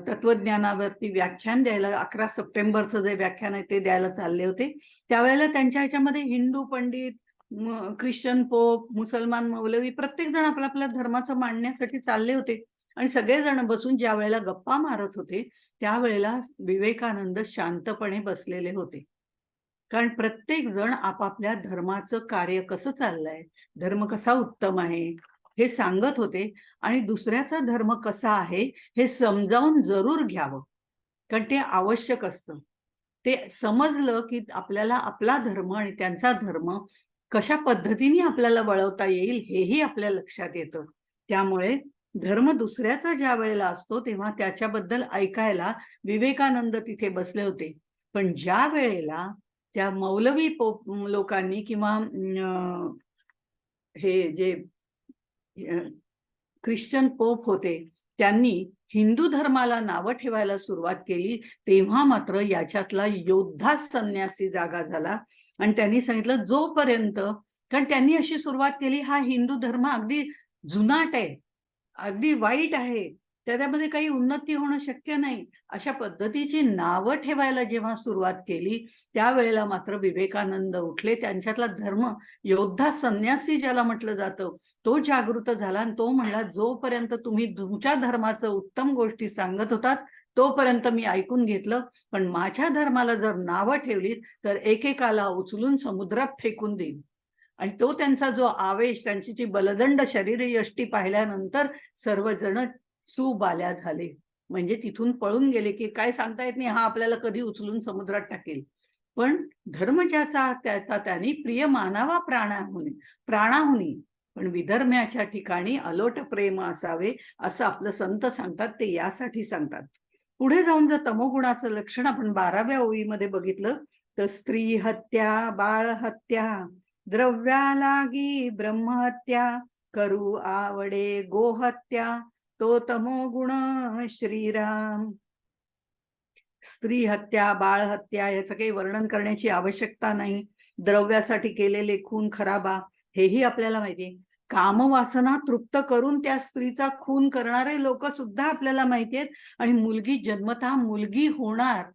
तत्वज्ञानावरती व्याख्यान द्यायला, 11 सप्टेंबरचं जे व्याख्यान आहे ते द्यायला चालले होते. त्यावेळेला त्यांच्या ह्याच्यामध्ये हिंदू पंडित, ख्रिश्चन पोप, मुसलमान मौलवी प्रत्येक जण आपल्या आपल्या धर्माचं मांडण्यासाठी चालले होते. आणि सगळेजण बसून ज्या वेळेला गप्पा मारत होते त्यावेळेला विवेकानंद शांतपणे बसलेले होते. कारण प्रत्येक जण आपापल्या धर्माचं कार्य कसं चाललंय, धर्म कसा उत्तम आहे हे सांगत होते. आणि दुसऱ्याचा धर्म कसा आहे हे समजावून जरूर घ्यावं, कारण ते आवश्यक असतं. ते समजलं की आपल्याला आपला धर्म आणि त्यांचा धर्म कशा पद्धतीने आपल्याला वळवता येईल हेही आपल्या लक्षात येतं. त्यामुळे धर्म दुसऱ्याचा ज्या वेळेला असतो तेव्हा त्याच्याबद्दल ऐकायला विवेकानंद तिथे बसले होते. पण ज्या वेळेला त्या मौलवी लोकांनी किंवा हे जे ख्रिश्चन पोप होते त्यांनी हिंदू धर्माला नावं ठेवायला सुरुवात केली, तेव्हा मात्र याच्यातला योद्धा संन्यासी जागा झाला. आणि त्यांनी सांगितलं जोपर्यंत, कारण त्यांनी अशी सुरुवात केली, हा हिंदू धर्म अगदी जुनाट आहे, अगदी वाईट आहे, त्याच्यामध्ये काही उन्नती होणं शक्य नाही, अशा पद्धतीची नावं ठेवायला जेव्हा सुरुवात केली त्यावेळेला मात्र विवेकानंद उठले. त्यांच्यातला धर्म योद्धा संन्यासी ज्याला म्हटलं जातं तो जागृत झाला आणि तो म्हणला, जोपर्यंत तुम्ही तुमच्या धर्माचं उत्तम गोष्टी सांगत होतात तोपर्यंत मी ऐकून घेतलं, पण माझ्या धर्माला जर नावं ठेवली तर एकेकाला उचलून समुद्रात फेकून देईल. आणि तो त्यांचा जो आवेश, त्यांची जी बलदंड शरीरयष्टी पाहिल्यानंतर सर्वजण सुबाल्या झाले. म्हणजे तिथून पळून गेले की काय सांगता येत नाही, हा आपल्याला कधी उचलून समुद्रात टाकेल. पण धर्म ज्याचा त्याचा त्याने प्रिय मानावा प्राणाहुनी, पण विधर्म्याच्या ठिकाणी अलोट प्रेम असावे असं आपलं संत सांगतात. ते यासाठी सांगतात. पुढे जाऊन जर तमोगुणाचं लक्षण आपण 12व्या ओळीमध्ये बघितलं तर स्त्री हत्या, बाळ हत्या, द्रव्यालागी ब्रह्महत्या, करू आवडे गोहत्या, तो तमोगुण श्रीराम. स्त्री हत्या, बाळ हत्या याचं काही वर्णन करण्याची आवश्यकता नाही. द्रव्यासाठी केलेले खून खराबा हेही आपल्याला माहिती. कामवासना तृप्त करून त्या स्त्रीचा खून करणारे लोक सुद्धा आपल्याला माहिती आहेत. आणि मुलगी जन्मतः मुलगी होणार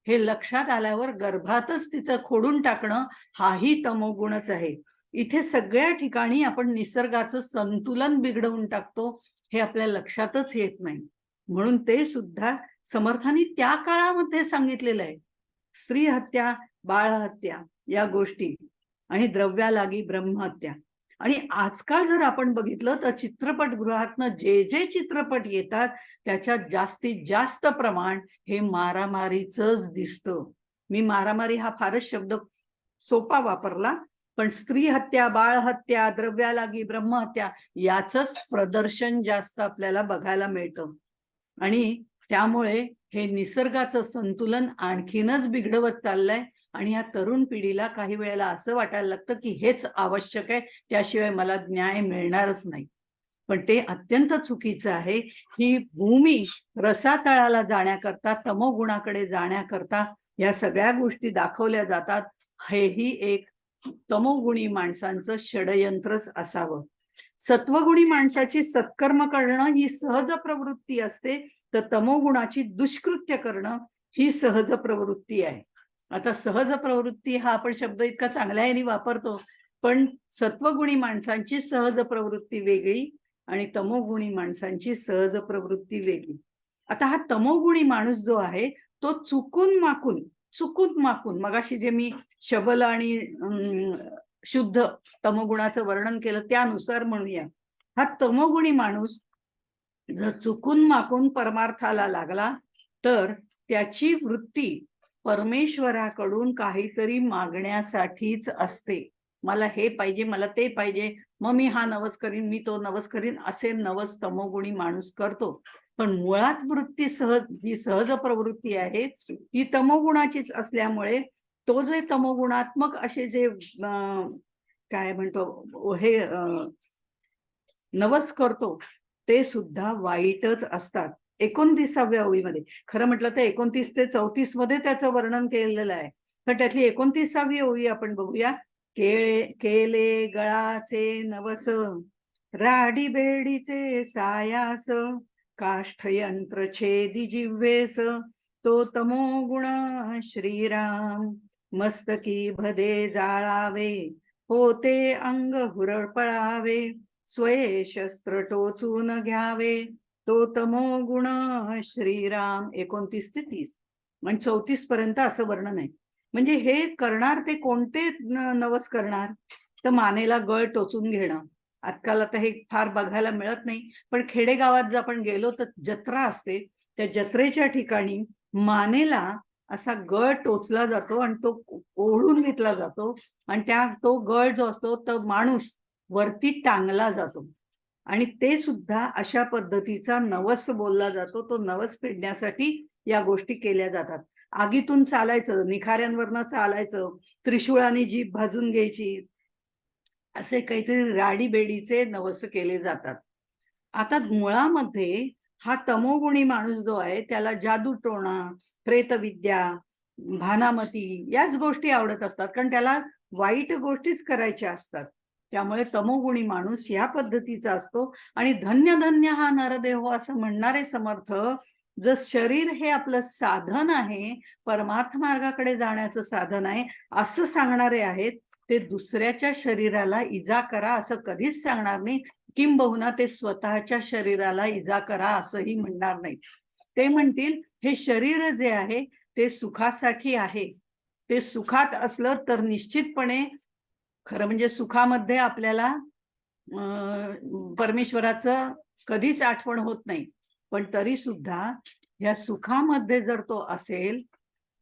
हे लक्षात आल्यावर गर्भातच तिचं खोडून टाकणं हाही तमोगुणच आहे. इथे सगळ्या ठिकाणी आपण निसर्गाचं संतुलन बिघडवून टाकतो हे आपल्या लक्षातच येत नाही. म्हणून ते सुद्धा समर्थांनी त्या काळामध्ये सांगितलेलं आहे. स्त्री हत्या, बाळ हत्या या गोष्टी आणि द्रव्यालागी ब्रह्महत्या. आणि आजकाल जर आपण बघितलं तर चित्रपटगृहातनं जे जे चित्रपट येतात त्याच्यात जास्तीत जास्त प्रमाण हे मारामारीचंच दिसतं. मी मारामारी हा फारच शब्द सोपा वापरला, पण स्त्री हत्या, बाळ हत्या, द्रव्यालागी ब्रह्महत्या याचंच प्रदर्शन जास्त आपल्याला बघायला मिळतं. आणि त्यामुळे हे निसर्गाचं संतुलन आणखीनच बिघडवत चाललंय. आणि या तरुण पिढीला काही वेळेला असं वाटायला लागतं की हेच आवश्यक आहे, त्याशिवाय मला न्याय मिळणारच नाही. पण ते अत्यंत चुकीचं आहे. ही भूमी रसातळाला जाण्याकरता, तमोगुणाकडे जाण्याकरता या सगळ्या गोष्टी दाखवल्या जातात. हेही एक तमोगुणी माणसांचं षडयंत्रच असावं. सत्वगुणी माणसाची सत्कर्म करणं ही सहज प्रवृत्ती असते, तर तमोगुणाची दुष्कृत्य करणं ही सहज प्रवृत्ती आहे. आता सहज प्रवृत्ती हा आपण शब्द इतका चांगल्या याने वापरतो, पण सत्वगुणी माणसांची सहज प्रवृत्ती वेगळी आणि तमोगुणी माणसांची सहज प्रवृत्ती वेगळी. आता हा तमोगुणी माणूस जो आहे तो चुकून माकून मगाशी जे मी शबल आणि शुद्ध तमोगुणाचं वर्णन केलं त्यानुसार म्हणूया, हा तमोगुणी माणूस जर चुकून माकून परमार्थाला लागला तर त्याची वृत्ती परमेश्वराकडून काहीतरी मागण्यासाठीच असते. मला हे पाहिजे, मला ते पाहिजे, मग मी हा नवस करीन, मी तो नवस करीन, असे नवस तमोगुणी माणूस करतो. पण मुळात वृत्ती जी सहज प्रवृत्ती आहे ती तमोगुणाचीच असल्यामुळे तो जे तमोगुणात्मक असे जे काय म्हणतो हे नवस करतो ते सुद्धा वाईटच असतात. 29व्या ओळीमध्ये खरं म्हटलं तर 29 ते 34 मध्ये त्याचं वर्णन केलेलं आहे. तर त्यातली 29वी ओळी आपण बघूया. केले गळाचे नवस, राडी बेडीचे सायास, काष्ठयंत्र छेदी जिव्हेस तो तमोगुण श्रीराम. मस्तकी भदे जाळावे होते अंग हुरपळावे. स्वये शस्त्र टोचून घ्यावे तो तमोगुण श्रीराम. 29 ते 30 म्हणजे 34 पर्यंत असं वर्णन आहे. म्हणजे हे करणार ते कोणते नवस करणार? तर मानेला गळ टोचून घेणं. आजकाल आता हे फार बघायला मिळत नाही, पण खेडेगावात जर आपण गेलो तर जत्रा असते. त्या जत्रेच्या ठिकाणी मानेला असा गळ टोचला जातो आणि तो ओढून घेतला जातो आणि तो गळ जो असतो तो माणूस वरती टांगला जातो आणि ते सुद्धा अशा पद्धतीचा नवस बोलला जातो. तो नवस फेडण्यासाठी या गोष्टी केल्या जातात. आगीतून चालायचं, निखाऱ्यांवरनं चालायचं, त्रिशूळाने जीभ भाजून घ्यायची, असे काहीतरी राडीबेडीचे नवस केले जातात. आता मुळामध्ये हा तमोगुणी माणूस जो आहे त्याला जादूटोणा, प्रेतविद्या, भानामती याच गोष्टी आवडत असतात, कारण त्याला वाईट गोष्टीच करायच्या असतात. त्यामुळे तमोगुणी माणूस या पद्धतीचा असतो. आणि धन्य धन्य हा नरदेह असं म्हणणारे समर्थ, जर शरीर हे आपलं साधन आहे, परमार्थ मार्गाकडे जाण्याचं साधन आहे असं सांगणारे आहेत, ते दुसऱ्याच्या शरीराला इजा करा असं कधीच सांगणार नाही. किंबहुना ते स्वतःच्या शरीराला इजा करा असंही म्हणणार नाही. ते म्हणतील हे शरीर जे आहे ते सुखासाठी आहे. ते सुखात असलं तर निश्चितपणे, खरं म्हणजे सुखामध्ये आपल्याला परमेश्वराचं कधीच आठवण होत नाही, पण तरी सुद्धा या सुखामध्ये जर तो असेल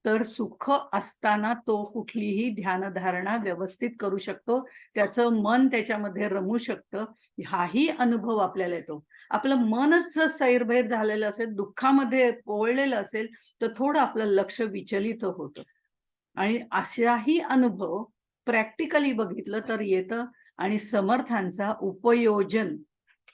तर सुख असताना तो कुठलीही ध्यानधारणा व्यवस्थित करू शकतो. त्याचं मन त्याच्यामध्ये रमू शकतं. हाही अनुभव आपल्याला येतो. आपलं मनच जर सैरभैर झालेलं असेल, दुःखामध्ये पोळलेलं असेल, तर थोडं आपलं लक्ष विचलित होतं. आणि अशाही अनुभव प्रॅक्टिकली बघितलं तर येतं. आणि समर्थांचा उपयोजन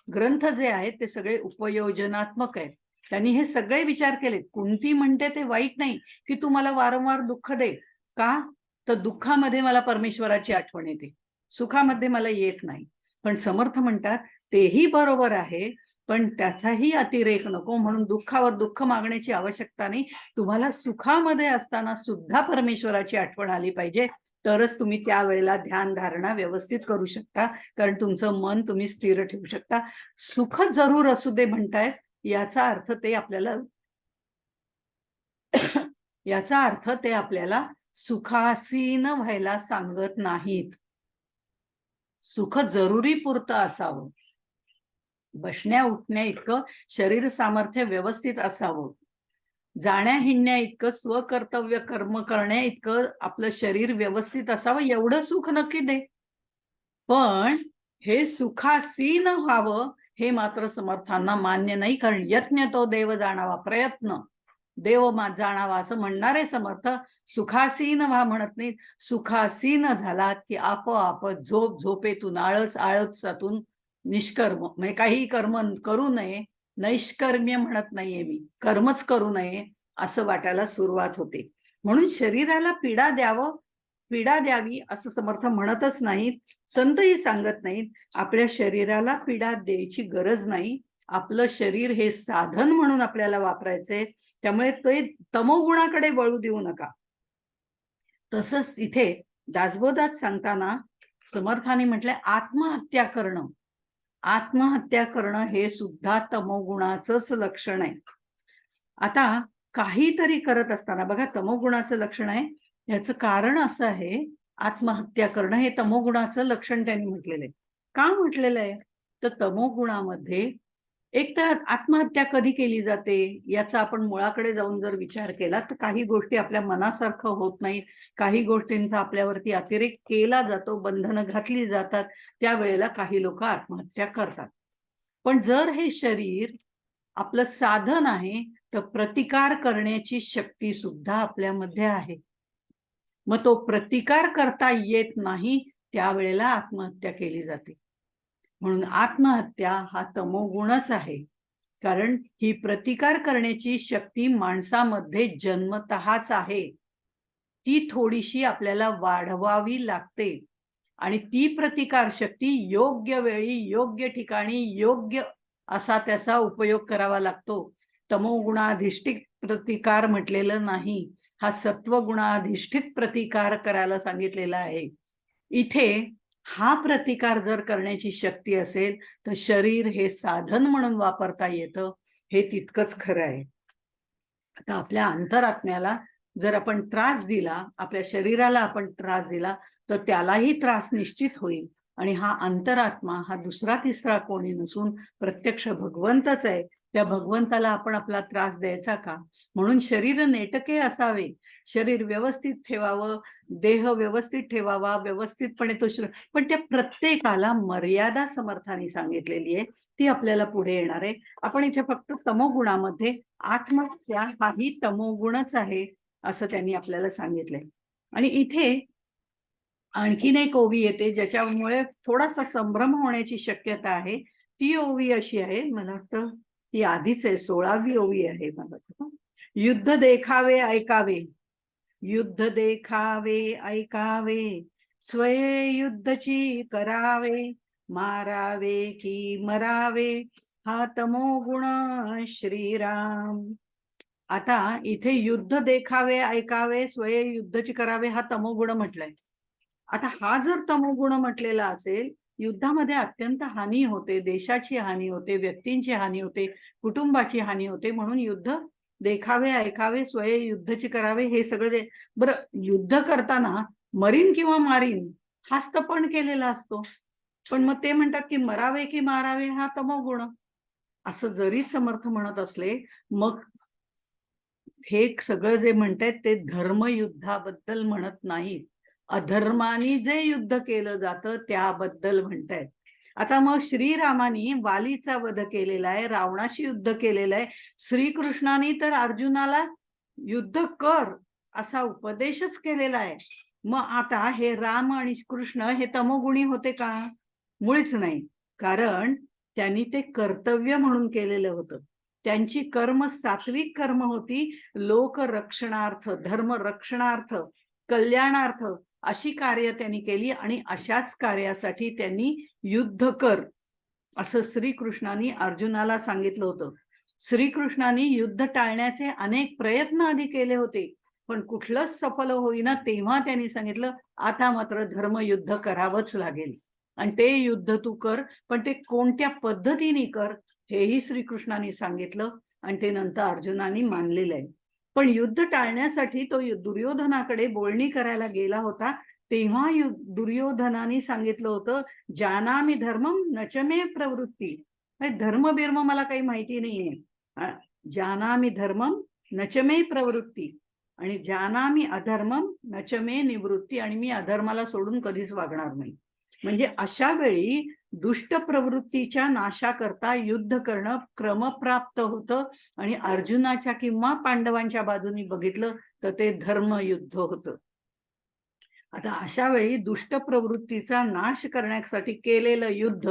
ग्रंथ जे आहेत ते सगळे उपयोजनात्मक आहेत. त्यांनी हे सगळे विचार केले. कुंती म्हणते ते वाईट नाही की तू मला वारंवार दुःख दे. का? तर दुःखामध्ये मला परमेश्वराची आठवण येते, सुखामध्ये मला येत नाही. पण समर्थ म्हणतात तेही बरोबर आहे, पण त्याचाही अतिरेक नको, म्हणून दुःखावर दुःख मागण्याची आवश्यकता नाही. तुम्हाला सुखामध्ये असताना सुद्धा परमेश्वराची आठवण आली पाहिजे, तरच तुम्ही त्यावेळेला ध्यान धारणा व्यवस्थित करू शकता, कारण तुमचं मन तुम्ही स्थिर ठेवू शकता. सुख जरूर असू दे म्हणतायत, याचा अर्थ ते आपल्याला सुखासीन व्हायला सांगत नाहीत. सुख जरुरी पुरतं असावं, बसण्या उठण्या इतकं शरीर सामर्थ्य व्यवस्थित असावं, जाण्या हिंडण्या इतकं स्वकर्तव्य कर्म करण्या इतकं आपलं शरीर व्यवस्थित असावं, एवढं सुख नक्की दे. पण हे सुखासीन व्हावं हे मात्र समर्थांना मान्य नाही, कारण यत्न तो देव जाणावा, प्रयत्न देव जाणावा असं म्हणणारे समर्थ सुखासीन व्हा म्हणत नाहीत. सुखासीन झाला की आपोआप झोपेतून, आळसातून निष्कर्म, म्हणजे काही कर्म करू नये, नैष्कर्म्य म्हणत नाहीये मी, कर्मच करू नये असं वाटायला सुरुवात होते. म्हणून शरीराला पीडा द्यावी असं समर्थ म्हणतच नाहीत, संतही सांगत नाहीत. आपल्या शरीराला पीडा द्यायची गरज नाही. आपलं शरीर हे साधन म्हणून आपल्याला वापरायचंय, त्यामुळे ते तमोगुणाकडे वळू देऊ नका. तसंच इथे दासबोधात सांगताना समर्थाने म्हटलंय आत्महत्या करणं. आत्महत्या करणं हे सुद्धा तमोगुणाचंच लक्षण आहे. आता काहीतरी करत असताना बघा, तमोगुणाचं लक्षण आहे, याचं कारण असं आहे, आत्महत्या करणं हे तमोगुणाचं लक्षण त्यांनी म्हटलेलं आहे. का म्हटलेलं आहे? तर तमोगुणामध्ये एक तर आत्महत्या कधी केली जाते याचा आपण मुळाकडे जाऊन जर विचार केला तर काही गोष्टी आपल्या मनासारखं होत नाहीत, काही गोष्टींचा आपल्यावरती अतिरेक केला जातो, बंधनं घातली जातात, त्यावेळेला काही लोक आत्महत्या करतात. पण जर हे शरीर आपलं साधन आहे तर प्रतिकार करण्याची शक्ती सुद्धा आपल्यामध्ये आहे. मग तो प्रतिकार करता येत नाही, त्यावेळेला आत्महत्या केली जाते. म्हणून आत्महत्या हा तमोगुणच आहे, कारण ही प्रतिकार करण्याची शक्ती माणसामध्ये जन्मतःच आहे. ती थोडीशी आपल्याला वाढवावी लागते आणि ती प्रतिकार शक्ती योग्य वेळी, योग्य ठिकाणी, योग्य असा त्याचा उपयोग करावा लागतो. तमोगुणाधिष्ठित प्रतिकार म्हटलेलं नाही, हा सत्वगुणाधिष्ठित प्रतिकार करायला सांगितलेला आहे. इथे हा प्रतिकार जर करण्याची शक्ती असेल तर शरीर हे साधन म्हणून वापरता येतं, हे तितकंच खरं आहे. आता आपल्या अंतरात्म्याला जर आपण त्रास दिला, आपल्या शरीराला आपण त्रास दिला, तर त्यालाही त्रास निश्चित होईल. आणि हा अंतरात्मा हा दुसरा तिसरा कोणी नसून प्रत्यक्ष भगवंतच आहे. त्या भगवंताला आपण आपला त्रास द्यायचा का? म्हणून शरीर नेटके असावे, शरीर व्यवस्थित ठेवावं, देह व्यवस्थित ठेवावा, व्यवस्थितपणे तो पण त्या प्रत्येकाला मर्यादा समर्थाने सांगितलेली आहे, ती आपल्याला पुढे येणार आहे. आपण इथे फक्त तमोगुणामध्ये आत्महत्या हाही तमोगुणच आहे असं त्यांनी आपल्याला सांगितलंय. आणि इथे आणखीन एक ओवी येते ज्याच्यामुळे थोडासा संभ्रम होण्याची शक्यता आहे. ती ओवी अशी आहे, मला वाटतं ती आधीच आहे, 16वी ओवी आहे मला वाटतं. युद्ध देखावे ऐकावे, युद्ध देखावे ऐकावे, स्वये युद्धची करावे, मारावे की मरावे, हा तमोगुण श्रीराम. आता इथे युद्ध देखावे ऐकावे, स्वये युद्धची करावे, हा तमोगुण म्हटलाय. आता हा जर तमोगुण म्हटलेला असेल, युद्धामध्ये अत्यंत हानी होते, देशाची हानी होते, व्यक्तींची हानी होते, कुटुंबाची हानी होते, म्हणून युद्ध देखावे ऐकावे, स्वये युद्धची करावे, हे सगळं बरं युद्ध करताना मरीन किंवा मारीन हाच तपण केलेला असतो, पण मग ते म्हणतात की मरावे की मारावे हा तमोगुण, असं जरी समर्थ म्हणत असले, मग हे सगळं जे म्हणतायत ते धर्मयुद्धाबद्दल म्हणत नाहीत, अधर्मानी जे युद्ध केलं जातं त्याबद्दल म्हणतायत. आता मग श्रीरामानी वालीचा वध केलेला आहे, रावणाशी युद्ध केलेलं आहे, श्रीकृष्णाने तर अर्जुनाला युद्ध कर असा उपदेशच केलेला आहे. मग आता हे राम आणि कृष्ण हे तमोगुणी होते का? मुळीच नाही, कारण त्यांनी ते कर्तव्य म्हणून केलेलं होतं. त्यांची कर्म सात्विक कर्म होती, लोकरक्षणार्थ, धर्म रक्षणार्थ, कल्याणार्थ अशी कार्य त्यांनी केली, आणि अशाच कार्यासाठी त्यांनी युद्ध कर असं श्रीकृष्णाने अर्जुनाला सांगितलं होतं. श्रीकृष्णाने युद्ध टाळण्याचे अनेक प्रयत्न आधी केले होते, पण कुठलंच सफल होईना. तेव्हा त्यांनी सांगितलं आता मात्र धर्मयुद्ध करावंच लागेल, आणि ते युद्ध तू कर, पण ते कोणत्या पद्धतीने कर हेही श्रीकृष्णाने सांगितलं, आणि ते नंतर अर्जुनाने मानलेलं आहे. पण युद्ध टाळण्यासाठी तो दुर्योधनाकडे बोलणी करायला गेला होता, तेव्हा दुर्योधनाने सांगितलं होतं, जानामि धर्मम नचमे प्रवृत्ती. धर्म बिर्म मला काही माहिती नाहीये, जानामि धर्मम नचमे प्रवृत्ती, आणि जानामि अधर्मम नचमे निवृत्ती, आणि मी अधर्माला सोडून कधीच वागणार नाही. म्हणजे अशा वेळी दुष्ट प्रवृत्तीच्या नाशाकरता युद्ध करणं क्रमप्राप्त होतं, आणि अर्जुनाच्या किंवा पांडवांच्या बाजूनी बघितलं तर ते धर्मयुद्ध होतं. आता अशा वेळी दुष्ट प्रवृत्तीचा नाश करण्यासाठी केलेलं युद्ध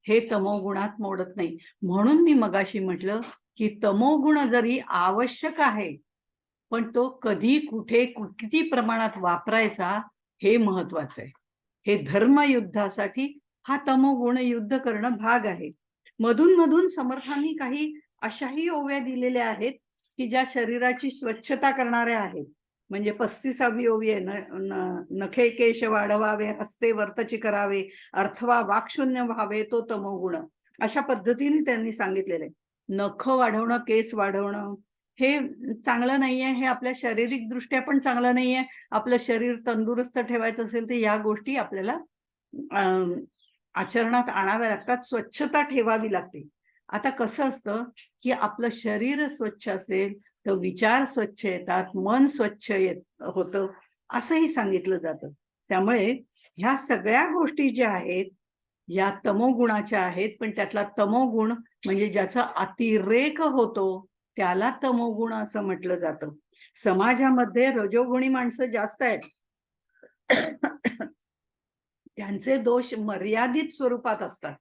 हे तमोगुणात मोडत नाही. म्हणून मी मगाशी म्हटलं की तमोगुण जरी आवश्यक आहे, पण तो कधी कुठे किती प्रमाणात वापरायचा हे महत्वाचं आहे. हे धर्मयुद्धासाठी हा तमोगुण युद्ध करणं भाग आहे. मधून मधून समर्थांनी काही अशाही ओव्या दिलेल्या आहेत की ज्या शरीराची स्वच्छता करणाऱ्या आहेत. म्हणजे 35वी ओवी आहे, नखे केश वाढवावे, हस्ते वर्तची करावे, अर्थवा वाक्शून्य व्हावे तो तमोगुण, अशा पद्धतीने त्यांनी सांगितलेलं आहे. नख वाढवणं, केस वाढवणं हे चांगलं नाहीये, हे आपल्या शारीरिक दृष्ट्या पण चांगलं नाहीये. आपलं शरीर तंदुरुस्त ठेवायचं असेल तर या गोष्टी आपल्याला आचरणात आणाव्या लागतात, स्वच्छता ठेवावी लागते. आता कसं असतं की आपलं शरीर स्वच्छ असेल तर विचार स्वच्छ येतात, मन स्वच्छ होतं, असंही सांगितलं जातं. त्यामुळे ह्या सगळ्या गोष्टी ज्या आहेत या तमोगुणाच्या आहेत, पण त्यातला तमोगुण म्हणजे ज्याचा अतिरेक होतो त्याला तमोगुण असं म्हटलं जातं. समाजामध्ये रजोगुणी माणसं जास्त आहेत, त्यांचे दोष मर्यादित स्वरूपात असतात,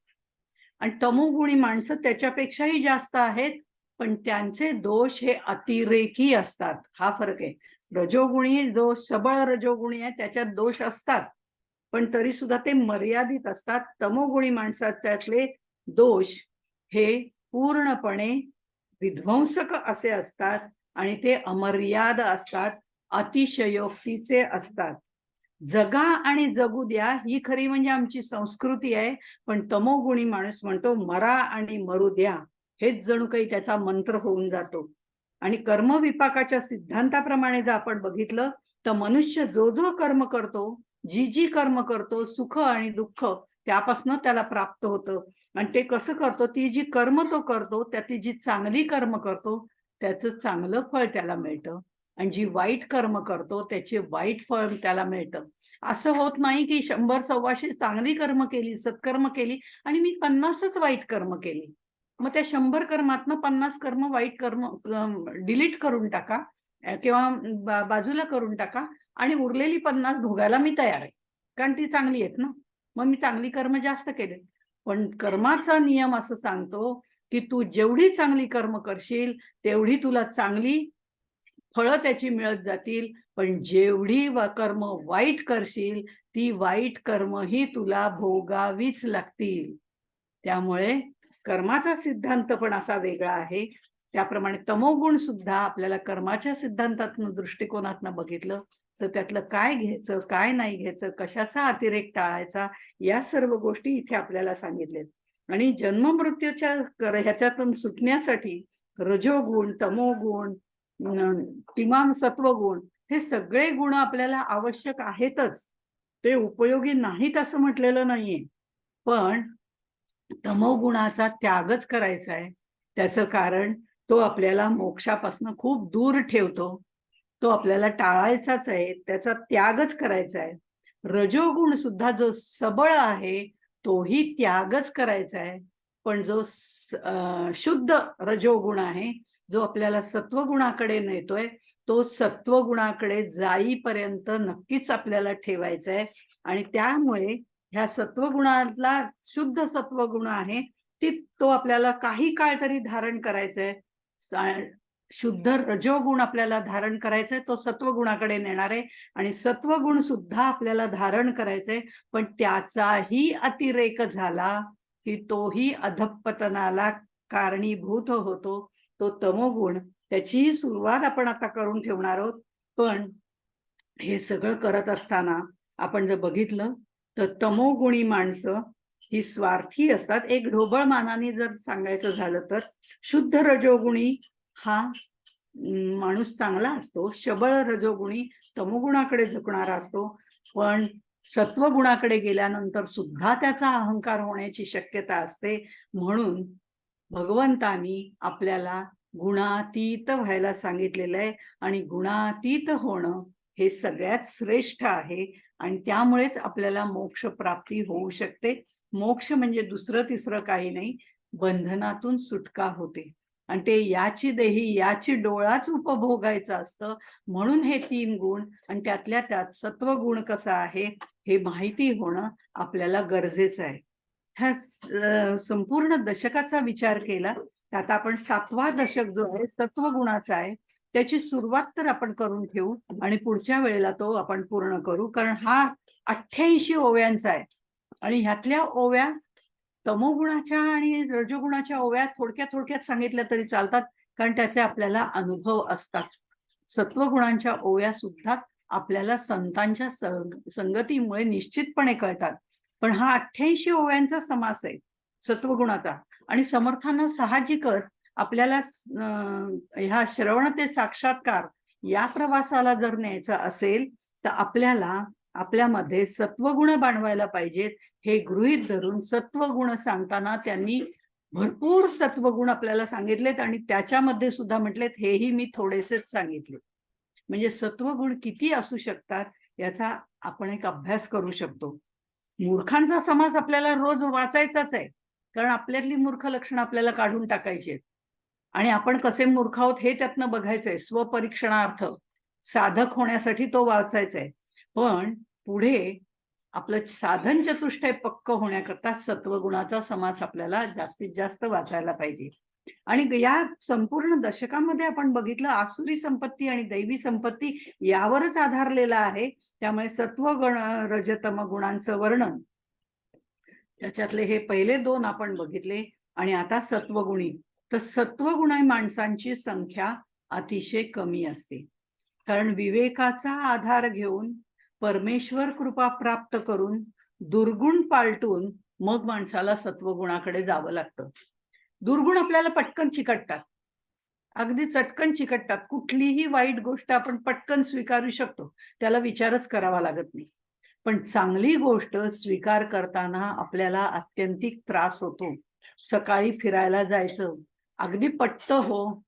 आणि तमोगुणी माणसं त्याच्यापेक्षाही जास्त आहेत, पण त्यांचे दोष हे अतिरेकी असतात. हा फरक आहे. रजोगुणी जो सबळ रजोगुणी आहे त्याच्यात दोष असतात, पण तरी सुद्धा ते मर्यादित असतात. तमोगुणी माणसाच्यातले दोष हे पूर्णपणे विध्वंसक असे असतात आणि ते अमर्याद असतात, अतिशयोक्तीचे असतात. जगा आणि जगू द्या ही खरी म्हणजे आमची संस्कृती आहे, पण तमोगुणी माणूस म्हणतो मरा आणि मरू द्या, हेच जणू काही त्याचा मंत्र होऊन जातो. आणि कर्मविपाकाच्या सिद्धांताप्रमाणे जर आपण बघितलं तर मनुष्य जो जो कर्म करतो, जी जी कर्म करतो, सुख आणि दुःख त्यापासून त्याला प्राप्त होतं. आणि ते कसं करतो, ती जी कर्म तो करतो त्यातली जी चांगली कर्म करतो त्याचं चांगलं फळ त्याला मिळतं, आणि जी वाईट कर्म करतो त्याचे वाईट फळ त्याला मिळतं. असं होत नाही की 100-125 चांगली कर्म केली, सत्कर्म केली आणि मी 50च वाईट कर्म केली. मग त्या 100 कर्मातनं 50 कर्म वाईट कर्म डिलीट करून टाका किंवा बाजूला करून टाका आणि उरलेली 50 भोगायला मी तयार आहे, कारण ती चांगली आहेत ना. मग मी चांगली कर्म जास्त केले. पण कर्माचा नियम असं सांगतो की तू जेवढी चांगली कर्म करशील तेवढी तुला चांगली फळं त्याची मिळत जातील, पण जेवढी कर्म वाईट करशील ती वाईट कर्म ही तुला भोगावीच लागतील. त्यामुळे कर्माचा सिद्धांत पण असा वेगळा आहे. त्याप्रमाणे तमोगुण सुद्धा आपल्याला कर्माच्या सिद्धांतातून दृष्टिकोनातून बघितलं तर त्यातलं काय घ्यायचं, काय नाही घ्यायचं, कशाचा अतिरेक टाळायचा, या सर्व गोष्टी इथे आपल्याला सांगितल्यात. आणि जन्ममृत्यूच्या ह्याच्यातून सुटण्यासाठी रजोगुण, तमोगुण, किमान सत्वगुण हे सगळे गुण आपल्याला आवश्यक आहेतच. ते उपयोगी नाहीत असं म्हटलेलं नाहीये, पण तमोगुणाचा त्यागच करायचा आहे. त्याचं कारण तो आपल्याला मोक्षापासून खूप दूर ठेवतो. तो आपल्याला टाळायचाच आहे, त्याचा त्यागच करायचा आहे. रजोगुण सुद्धा जो सबळ आहे तोही त्यागच करायचा आहे. पण जो शुद्ध रजोगुण आहे, जो आपल्याला सत्वगुणाकडे नेतोय, तो सत्वगुणाकडे जाईपर्यंत नक्कीच आपल्याला ठेवायचा आहे. आणि त्यामुळे ह्या सत्वगुणातला शुद्ध सत्वगुण आहे तो आपल्याला काही काळ तरी धारण करायचंय. शुद्ध रजोगुण आपल्याला धारण करायचंय, तो सत्वगुणाकडे नेणार आहे. आणि सत्वगुण सुद्धा आपल्याला धारण करायचंय, पण त्याचाही अतिरेक झाला की तोही अधःपतनाला कारणीभूत होतो, तो तमोगुण. त्याचीही सुरुवात आपण आता करून ठेवणार आहोत. पण हे सगळं करत असताना आपण जर बघितलं तर तमोगुणी माणसं ही स्वार्थी असतात. एक ढोबळ मानाने जर सांगायचं झालं तर शुद्ध रजोगुणी हा माणूस चांगला असतो, सबळ रजोगुणी तमोगुणाकडे झुकणारा असतो. पण सत्वगुणाकडे गेल्यानंतर सुद्धा त्याचा अहंकार होण्याची शक्यता असते. म्हणून भगवंतानी आपल्याला गुणातीत व्हायला सांगितलेलं आहे, आणि गुणातीत होणं हे सगळ्यात श्रेष्ठ आहे. आणि त्यामुळेच आपल्याला मोक्ष प्राप्ती होऊ शकते. मोक्ष म्हणजे दुसरं तिसरं काही नाही, बंधनातून सुटका होते. आणि ते याची देही याची डोळाच उपभोगायचं असतं. म्हणून हे 3 गुण आणि त्यातल्या त्यात सत्वगुण कसा आहे हे माहिती होणं आपल्याला गरजेचं आहे. ह्या संपूर्ण दशकाचा विचार केला तर आता आपण 7वा दशक जो आहे सत्वगुणाचा आहे, त्याची सुरुवात तर आपण करून ठेवू आणि पुढच्या वेळेला तो आपण पूर्ण करू, कारण हा 88 ओव्यांचा आहे. आणि ह्यातल्या ओव्या तमोगुणाच्या आणि रजोगुणाच्या ओव्या थोडक्यात थोडक्यात सांगितल्या तरी चालतात, कारण त्याचे आपल्याला अनुभव असतात. सत्वगुणांच्या ओव्या सुद्धा आपल्याला संतांच्या संगतीमुळे निश्चितपणे कळतात. पण हा 88 ओव्यांचा समास आहे सत्वगुणाचा. आणि समर्थांना साहजिकच आपल्याला ह्या श्रवण ते साक्षात्कार या प्रवासाला जर न्यायचं असेल तर आपल्याला आपल्यामध्ये सत्वगुण बाणवायला पाहिजेत. हे गृहीत धरून सत्वगुण सांगताना त्यांनी भरपूर सत्वगुण आपल्याला सांगितलेत आणि त्याच्यामध्ये सुद्धा म्हटलेत हेही मी थोडेसेच सांगितले. म्हणजे सत्वगुण किती असू शकतात याचा आपण एक अभ्यास करू शकतो. मूर्खांचा समास आपल्याला रोज वाचायचाच आहे, कारण आपल्यातली मूर्ख लक्षणं आपल्याला काढून टाकायची आहेत. आणि आपण कसे मूर्ख आहोत हे त्यातनं बघायचंय. स्वपरीक्षणार्थ साधक होण्यासाठी तो वाचायचा आहे. पण पुढे आपलं साधन चतुष्टय पक्क होण्याकरता सत्वगुणाचा समास आपल्याला जास्तीत जास्त वाचायला पाहिजे. आणि या संपूर्ण दशकामध्ये आपण बघितलं आसुरी संपत्ती आणि दैवी संपत्ती यावरच आधारलेला आहे. त्यामुळे सत्वगुण रजतम गुणांचं वर्णन त्याच्यातले हे पहिले 2 आपण बघितले. आणि आता सत्वगुणी. तर सत्वगुणी माणसांची संख्या अतिशय कमी असते, कारण विवेकाचा आधार घेऊन परमेश्वर कृपा प्राप्त करून दुर्गुण पालटून मग माणसाला सत्वगुणाकडे जावं लागतं. दुर्गुण आपल्याला पटकन चिकटतात, अगदी चटकन चिकटतात. कुठलीही वाईट गोष्ट आपण पटकन स्वीकारू शकतो, त्याला विचारच करावा लागत नाही. पण चांगली गोष्ट स्वीकार करताना आपल्याला आत्यंतिक त्रास होतो. सकाळी फिरायला जायचं, अगदी पटतं हो,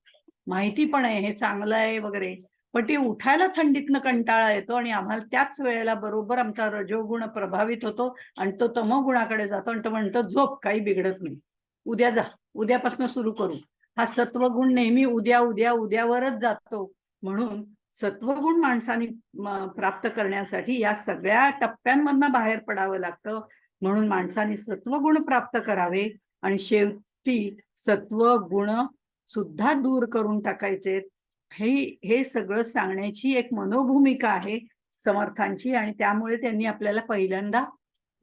माहिती पण आहे हे चांगलं आहे वगैरे, पण ते उठायला थंडीतनं कंटाळा येतो आणि आम्हाला त्याच वेळेला बरोबर आमचा रजोगुण प्रभावित होतो आणि तो तमोगुणाकडे जातो आणि तो म्हणतो झोप, काही बिघडत नाही, उद्या जा, उद्यापासून सुरू करू. हा सत्वगुण नेहमी उद्या उद्या उद्यावरच जातो. म्हणून सत्वगुण माणसाने प्राप्त करण्यासाठी या सगळ्या टप्प्यांमधनं बाहेर पडावं लागतं. म्हणून माणसाने सत्वगुण प्राप्त करावे आणि शेवटी सत्वगुण सुद्धा दूर करून टाकायचे. हे सगळं सांगण्याची एक मनोभूमिका आहे समर्थांची, आणि त्यामुळे त्यांनी आपल्याला पहिल्यांदा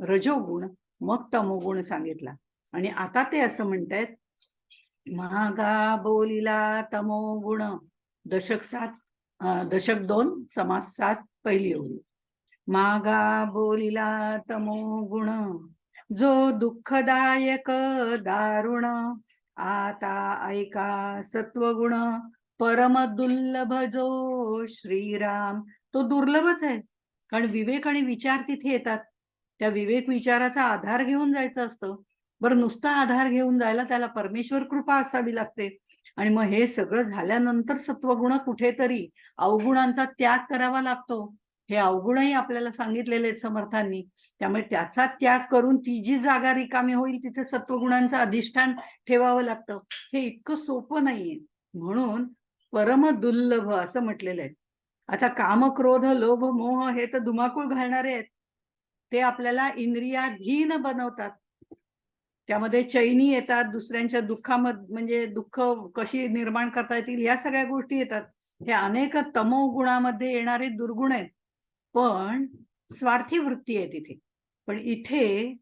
रजोगुण मग तमोगुण सांगितला. आणि आता ते असं म्हणतायत, महागा बोलिला तमोगुण. दशक 7, दशक 2, समास 7, पहिली ओळी. मागा बोलिला तमोगुण, जो दुःखदायक दारुण, आता ऐका सत्वगुण, परम दुर्लभ जो श्रीराम. तो दुर्लभच आहे, कारण विवेक आणि विचार तिथे येतात. त्या विवेक विचाराचा आधार घेऊन जायचं असतं. बरं, नुसता आधार घेऊन जायला त्याला परमेश्वर कृपा असावी लागते. आणि मग हे सगळं झाल्यानंतर सत्वगुण कुठेतरी अवगुणांचा त्याग करावा लागतो. हे अवगुणही आपल्याला सांगितलेले आहेत समर्थांनी. त्यामुळे त्याचा त्याग करून ती जी जागा रिकामी होईल तिथे सत्वगुणांचं अधिष्ठान ठेवावं लागतं. हे इतकं सोपं नाहीये. म्हणून परम दुर्लभ असं म्हटलेलं आहे. आता काम, क्रोध, लोभ, मोह हे तर धुमाकूळ घालणारे आहेत. ते आपल्याला इंद्रियाधीन बनवतात. त्यामध्ये चैनी येतात, दुसऱ्यांच्या दुःखामध्ये म्हणजे दुःख कशी निर्माण करता येतील या सगळ्या गोष्टी येतात. हे अनेक तमोगुणामध्ये येणारे दुर्गुण आहेत. पण स्वार्थी वृत्ती आहे तिथे. पण इथे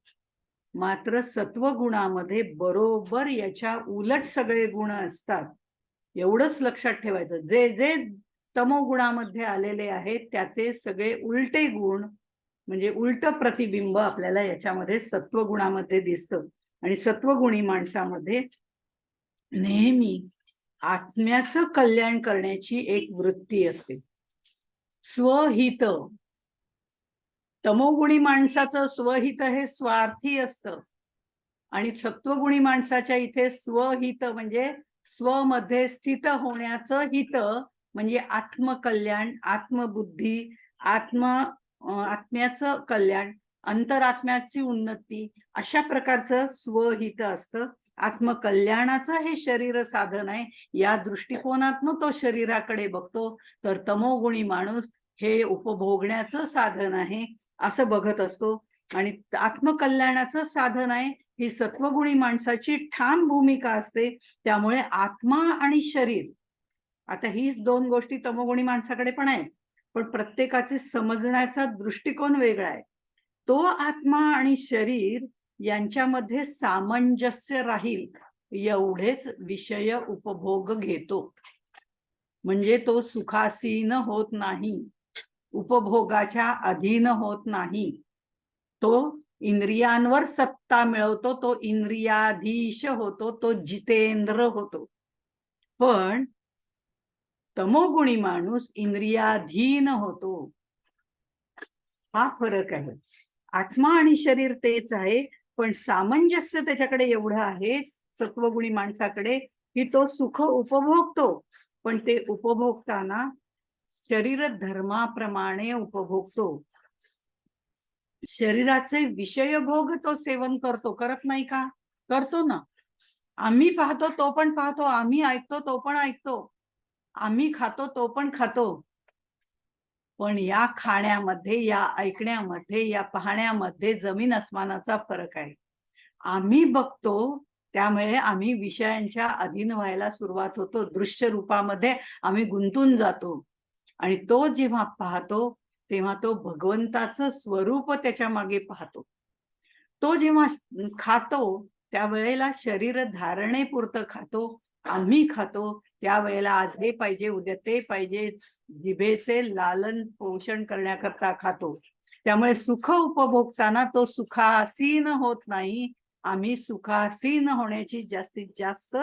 मात्र सत्वगुणामध्ये बरोबर याच्या उलट सगळे गुण असतात. एवढंच लक्षात ठेवायचं, जे जे तमोगुणामध्ये आलेले आहेत त्याचे सगळे उलटे गुण म्हणजे उलट प्रतिबिंब आपल्याला याच्यामध्ये सत्वगुणामध्ये दिसतं. आणि सत्वगुणी माणसामध्ये नेहमी आत्म्याचं कल्याण करण्याची एक वृत्ती असते, स्वहित. तमोगुणी माणसाचं स्वहित हे स्वार्थी असतं, आणि सत्वगुणी माणसाच्या इथे स्वहित म्हणजे स्वमध्ये स्थित होण्याचं हित म्हणजे आत्मकल्याण, आत्मबुद्धी, आत्म्याचं कल्याण, अंतरात्म्याची उन्नती, अशा प्रकारचं स्वहित असतं. आत्मकल्याणाचं हे शरीर साधन आहे, या दृष्टिकोनातनं तो शरीराकडे बघतो. तर तमोगुणी माणूस हे उपभोगण्याचं साधन आहे असं बघत असतो, आणि आत्मकल्याणाचं साधन आहे ही सत्वगुणी माणसाची ठाम भूमिका असते. त्यामुळे आत्मा आणि शरीर, आता हीच दोन गोष्टी तमोगुणी माणसाकडे पण आहेत, पण प्रत्येकाचे समजण्याचा दृष्टिकोन वेगळा आहे. तो आत्मा आणि शरीर यांच्यामध्ये सामंजस्य राहील एवढेच विषय उपभोग घेतो. म्हणजे तो सुखासीन होत नाही, उपभोगाच्या अधीन होत नाही, तो इंद्रियांवर सत्ता मिळवतो, तो इंद्रियाधीश होतो, तो जितेंद्र होतो. पण तमोगुणी माणूस इंद्रियाधीन होतो. हा फरक आहे. आत्मा आणि शरीर तेच आहे, पण सामंजस्य त्याच्याकडे एवढं आहे सत्वगुणी माणसाकडे की तो सुख उपभोगतो, पण ते उपभोगताना शरीर धर्माप्रमाणे उपभोगतो. शरीराचे विषय भोग तो सेवन करतो, करत नाही का? करतो ना. आम्ही पाहतो तो पण पाहतो, आम्ही ऐकतो तो पण ऐकतो, आम्ही खातो तो पण खातो. पण या खाण्यामध्ये, या ऐकण्यामध्ये, या पाहण्यामध्ये जमीन अस्मानाचा फरक आहे. आम्ही बघतो त्यामुळे आम्ही विषयांच्या अधीन व्हायला सुरुवात होतो, दृश्य रूपामध्ये आम्ही गुंतून जातो. आणि तो जेव्हा पाहतो तेव्हा तो भगवंताचं स्वरूप त्याच्या मागे पाहतो. तो जेव्हा खातो त्यावेळेला शरीर धारणेपुरतं खातो, आम्ही खातो त्यावेळेला आज हे पाहिजे उद्या ते पाहिजे, जिभेचे लालन पोषण करण्याकरता खातो. त्यामुळे सुख उपभोगताना तो सुखासीन होत नाही, आम्ही सुखासीन होण्याची जास्तीत जास्त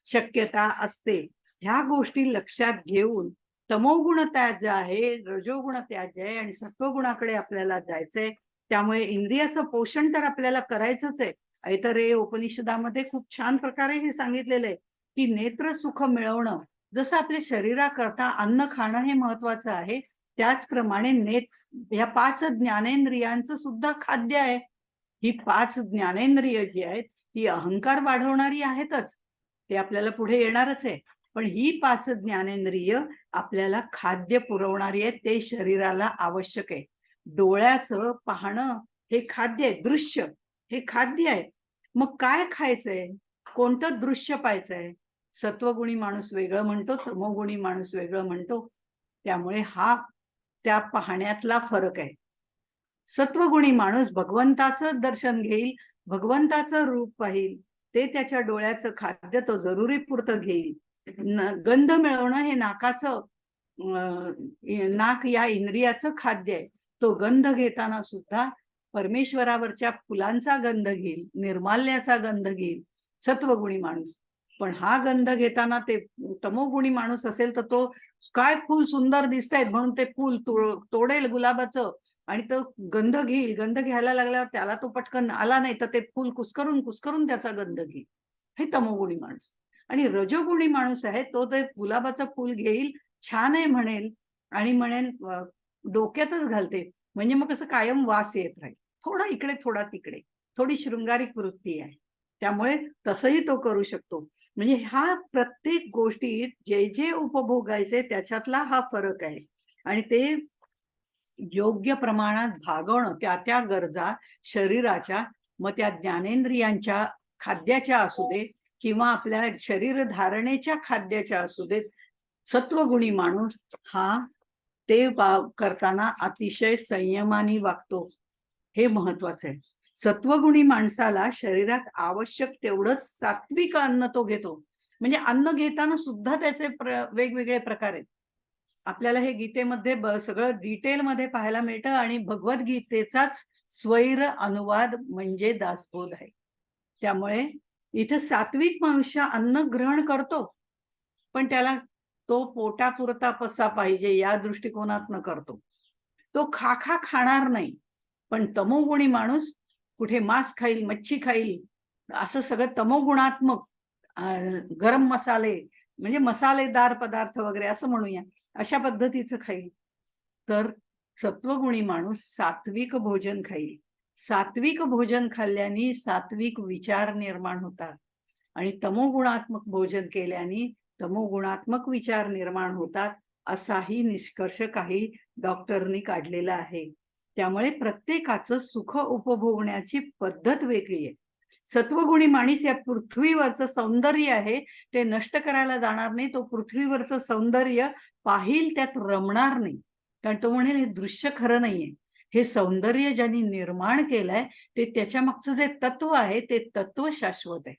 शक्यता असते. ह्या गोष्टी लक्षात घेऊन तमोगुण त्याज्य आहे, रजोगुण त्याज्य आहे आणि सत्वगुणाकडे आपल्याला जायचंय. त्यामुळे इंद्रियाचं पोषण तर आपल्याला करायचंच आहे. ऐतरेय उपनिषदामध्ये खूप छान प्रकारे हे सांगितलेलं आहे की नेत्र सुख मिळवणं, जसं आपल्या शरीराकरता अन्न खाणं हे महत्वाचं आहे, त्याचप्रमाणे ह्या 5 ज्ञानेंद्रियांचं सुद्धा खाद्य आहे. ही 5 ज्ञानेंद्रिय जी आहेत ती अहंकार वाढवणारी आहेतच, ते आपल्याला पुढे येणारच आहे. पण ही 5 ज्ञानेंद्रिय आपल्याला खाद्य पुरवणारी आहेत, ते शरीराला आवश्यक आहे. डोळ्याचं पाहणं हे खाद्य आहे, दृश्य हे खाद्य आहे. मग काय खायचंय, कोणतं दृश्य पाहायचंय? सत्वगुणी माणूस वेगळं म्हणतो, तमोगुणी माणूस वेगळं म्हणतो. त्यामुळे हा त्या पाहण्यातला फरक आहे. सत्वगुणी माणूस भगवंताचं दर्शन घेईल, भगवंताचं रूप पाहिल, ते त्याच्या डोळ्याचं खाद्य तो जरुरी पुरतं घेईल. गंध मिळवणं हे नाकाचं नाक या इंद्रियाचं खाद्य आहे. तो गंध घेताना सुद्धा परमेश्वरावरच्या फुलांचा गंध घेईल, निर्माल्याचा गंध घेईल सत्वगुणी माणूस. पण हा गंध घेताना ते तमोगुणी माणूस असेल तर तो काय फुल सुंदर दिसतायत म्हणून ते फुल तोडेल गुलाबाचं आणि तो गंध घेईल. गंध घ्यायला लागल्यावर त्याला तो पटकन आला नाही तर ते फुल कुस्करून त्याचा गंध घेईल. हे तमोगुणी माणूस. आणि रजोगुणी माणूस आहे तो ते गुलाबाचं फुल घेईल, छान आहे म्हणेल आणि म्हणेल डोक्यातच घालते, म्हणजे मग कसं कायम वास येत राहील, थोडा इकडे थोडा तिकडे, थोडी शृंगारिक वृत्ती आहे. त्यामुळे तसंही तो करू शकतो. म्हणजे हा प्रत्येक गोष्टीत जे जे उपभोगायचे त्याच्यातला हा फरक आहे. आणि ते योग्य प्रमाणात भागवणं, त्या त्या गरजा शरीराच्या, मग त्या ज्ञानेंद्रियांच्या खाद्याच्या असू दे किंवा आपल्या शरीर धारणेच्या खाद्याच्या असू देत, सत्वगुणी माणूस हा ते करताना अतिशय संयमाने वागतो. हे महत्वाचं आहे. सत्वगुणी माणसाला शरीरात आवश्यक तेवढंच सात्विक अन्न तो घेतो. म्हणजे अन्न घेताना सुद्धा त्याचे वेगवेगळे प्रकार आहेत. आपल्याला हे गीतेमध्ये सगळं डिटेलमध्ये पाहायला मिळतं आणि भगवद्गीतेचाच स्वैर अनुवाद म्हणजे दासबोध आहे. त्यामुळे इथं सात्विक मनुष्य अन्न ग्रहण करतो, पण त्याला तो पोटापुरता कसा पाहिजे या दृष्टिकोनातनं करतो. तो खाणार नाही. पण तमोगुणी माणूस कुठे मांस खाईल, मच्छी खाईल, असं सगळं तमोगुणात्मक गरम मसाले म्हणजे मसालेदार पदार्थ वगैरे असं म्हणूया, अशा पद्धतीचं खाईल. तर सत्वगुणी माणूस सात्विक भोजन खाईल. सात्विक भोजन खाल्ल्याने सात्विक विचार निर्माण होतात आणि तमोगुणात्मक भोजन केल्याने तमोगुणात्मक विचार निर्माण होतात, असाही निष्कर्ष काही डॉक्टरनी काढलेला आहे. त्यामुळे प्रत्येकाचं सुख उपभोगण्याची पद्धत वेगळी आहे. सत्वगुणी माणूस या पृथ्वीवरचं सौंदर्य आहे ते नष्ट करायला जाणार नाही. तो पृथ्वीवरचं सौंदर्य पाहिल, त्यात रमणार नाही. कारण तो म्हणेल हे दृश्य खरं नाहीये. हे सौंदर्य ज्यांनी निर्माण केलंय ते त्याच्या मागचं जे तत्व आहे ते तत्व शाश्वत आहे.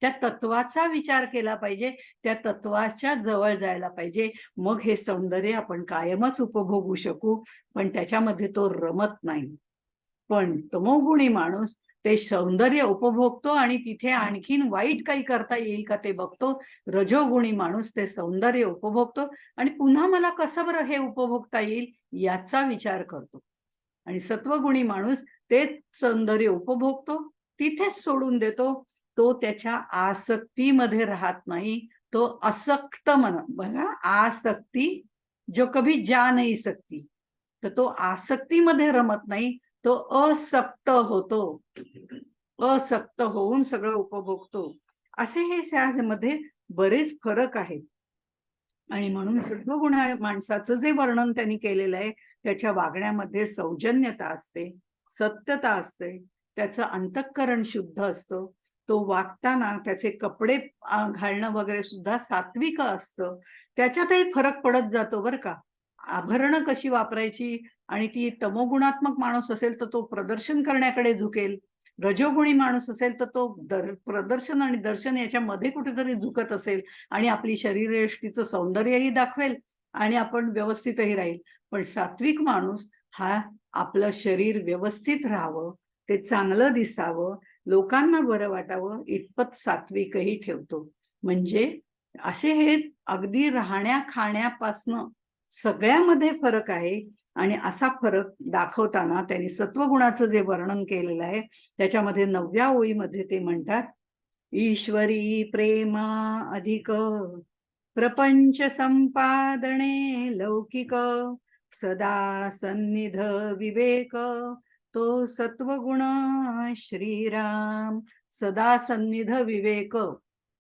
त्या तत्वाचा विचार केला पाहिजे, त्या तत्वाच्या जवळ जायला पाहिजे. मग हे सौंदर्य आपण कायमच उपभोगू शकू, पण त्याच्यामध्ये तो रमत नाही. पण तमोगुणी माणूस ते सौंदर्य उपभोगतो आणि तिथे आणखीन वाईट काही करता येईल का ते बघतो. रजोगुणी माणूस ते सौंदर्य उपभोगतो आणि पुन्हा मला कसं बरं हे उपभोगता येईल याचा विचार करतो. आणि सत्वगुणी माणूस ते सौंदर्य उपभोगतो, तिथेच सोडून देतो. तो त्याच्या आसक्तीमध्ये राहत नाही, तो असक्त बघा, आसक्ती जो कभी जा नाही सकती, तर तो आसक्तीमध्ये रमत नाही, तो असक्त होतो. असक्त होऊन सगळं उपभोगतो. असे हे त्यामध्ये बरेच फरक आहेत. आणि म्हणून सत्वगुण माणसाचं जे वर्णन त्यांनी केलेलं आहे त्याच्या वागण्यामध्ये सौजन्यता असते, सत्यता असते, त्याचं अंतःकरण शुद्ध असतं. तो वागताना त्याचे कपडे घालणं वगैरे सुद्धा सात्विक असतं. त्याच्यातही फरक पडत जातो बरं का. आभरणं कशी वापरायची, आणि ती तमोगुणात्मक माणूस असेल तर तो प्रदर्शन करण्याकडे झुकेल. रजोगुणी माणूस असेल तर तो प्रदर्शन आणि दर्शन याच्यामध्ये कुठेतरी झुकत असेल आणि आपली शरीरयष्टीचं सौंदर्यही दाखवेल आणि आपण व्यवस्थितही राहील. पण सात्विक माणूस हा आपलं शरीर व्यवस्थित राहावं, ते चांगलं दिसावं, लोकांना बरं वाटावं इतपत सात्विकही ठेवतो. म्हणजे असे हे अगदी राहण्या खाण्यापासनं सगळ्यामध्ये फरक आहे. आणि असा फरक दाखवताना त्यांनी सत्वगुणाचं जे वर्णन केलेलं आहे त्याच्यामध्ये 9व्या ओळीमध्ये ते म्हणतात, ईश्वरी प्रेमा अधिक प्रपंच संपादने लौकिक सदा सन्निध विवेक तो सत्वगुण श्रीराम. सदा सन्निध विवेक,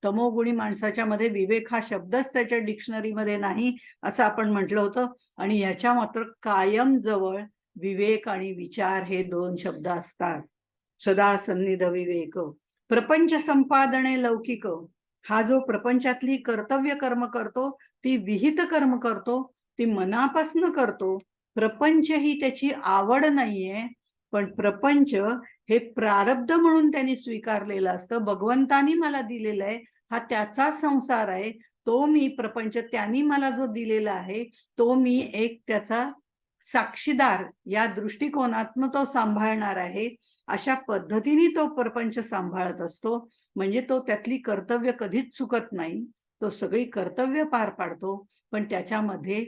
तमोगुणी माणसाच्या मध्ये विवेक हा शब्दच त्याच्या डिक्शनरीमध्ये नाही असं आपण म्हटलं होतं. आणि याच्या मात्र कायम जवळ विवेक आणि विचार हे 2 शब्द असतात. सदा सन्निध विवेक. प्रपंच संपादने लौकिक, हा जो प्रपंचातली कर्तव्य कर्म करतो ती विहित कर्म करतो, ती मनापासून करतो. प्रपंच ही त्याची आवड नाहीये, पण प्रपंच हे प्रारब्ध म्हणून त्यांनी स्वीकारलेलं असतं. भगवंतानी मला दिलेलं आहे, हा त्याचा संसार आहे, तो मी प्रपंच त्यांनी मला जो दिलेला आहे तो मी एक त्याचा साक्षीदार या दृष्टिकोनातनं तो सांभाळणार आहे. अशा पद्धतीने तो प्रपंच सांभाळत असतो. म्हणजे तो त्यातली कर्तव्य कधीच चुकत नाही, तो सगळी कर्तव्य पार पाडतो, पण त्याच्यामध्ये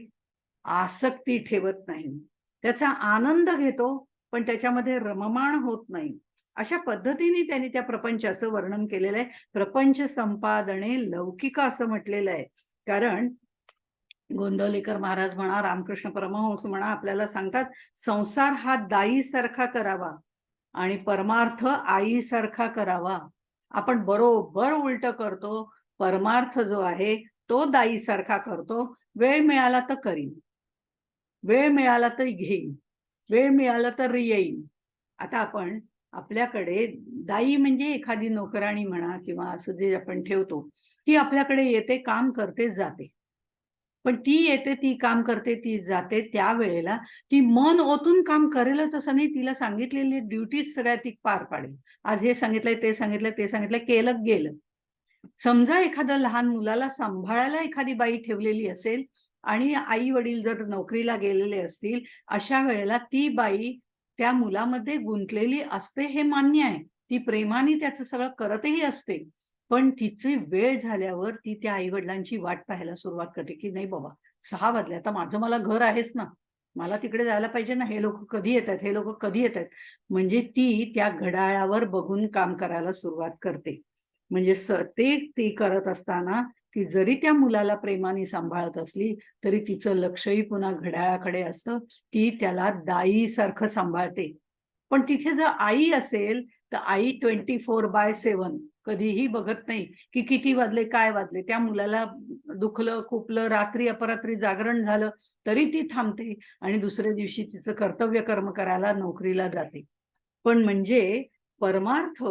आसक्ती ठेवत नाही, त्याचा आनंद घेतो, पण त्याच्यामध्ये रममाण होत नाही. अशा पद्धतीने त्यांनी त्या प्रपंचाचं वर्णन केलेलं आहे. प्रपंच संपादने लौकिक असं म्हटलेलं आहे. कारण गोंदवलेकर महाराज म्हणा, रामकृष्ण परमहंस म्हणा, आपल्याला सांगतात संसार हा दाईसारखा करावा आणि परमार्थ आईसारखा करावा. आपण बरोबर उलट करतो. परमार्थ जो आहे तो दाईसारखा करतो. वेळ मिळाला तर करीन, वेळ मिळाला तर घेईन, वेळ मिळाला तर येईन. आता आपण आपल्याकडे दाई म्हणजे एखादी नोकराणी म्हणा किंवा असं जे आपण ठेवतो, ती आपल्याकडे येते, काम करते, जाते. पण ती येते, ती काम करते, ती जाते, त्यावेळेला ती मन ओतून काम करेलच असं नाही. तिला सांगितलेली ड्युटीज सगळ्या ती पार पाडेल. आज हे सांगितलंय, ते सांगितलंय, ते सांगितलंय, केलं गेलं. समजा एखाद्या लहान मुलाला सांभाळायला एखादी बाई ठेवलेली असेल आणि आई वडील जर नोकरीला गेलेले असतील, अशा वेळेला ती बाई त्या मुलामध्ये गुंतलेली असते हे मान्य आहे. ती प्रेमाने त्याचं सगळं करतही असते. पण तिची वेळ झाल्यावर ती त्या आई वडिलांची वाट पाहायला सुरुवात करते, की नाही बाबा 6 वाजले, आता माझं मला घर आहेच ना, मला तिकडे जायला पाहिजे ना, हे लोक कधी येतात, हे लोक कधी येतात. म्हणजे ती त्या घड्याळावर बघून काम करायला सुरुवात करते. म्हणजे ते ती करत असताना ती जरी त्या मुलाला प्रेमाने सांभाळत असली तरी तिचं लक्षही पुन्हा घड्याळाकडे असतं. ती त्याला दाईसारखं सांभाळते. पण तिथे जर आई असेल तर आई 24/7 कधीही बघत नाही की किती वाजले, काय वाजले. त्या मुलाला दुखलं, खुपलं, रात्री अपरात्री जागरण झालं तरी ती थांबते आणि दुसऱ्या दिवशी तिचं कर्तव्य कर्म करायला नोकरीला जाते. पण म्हणजे परमार्थ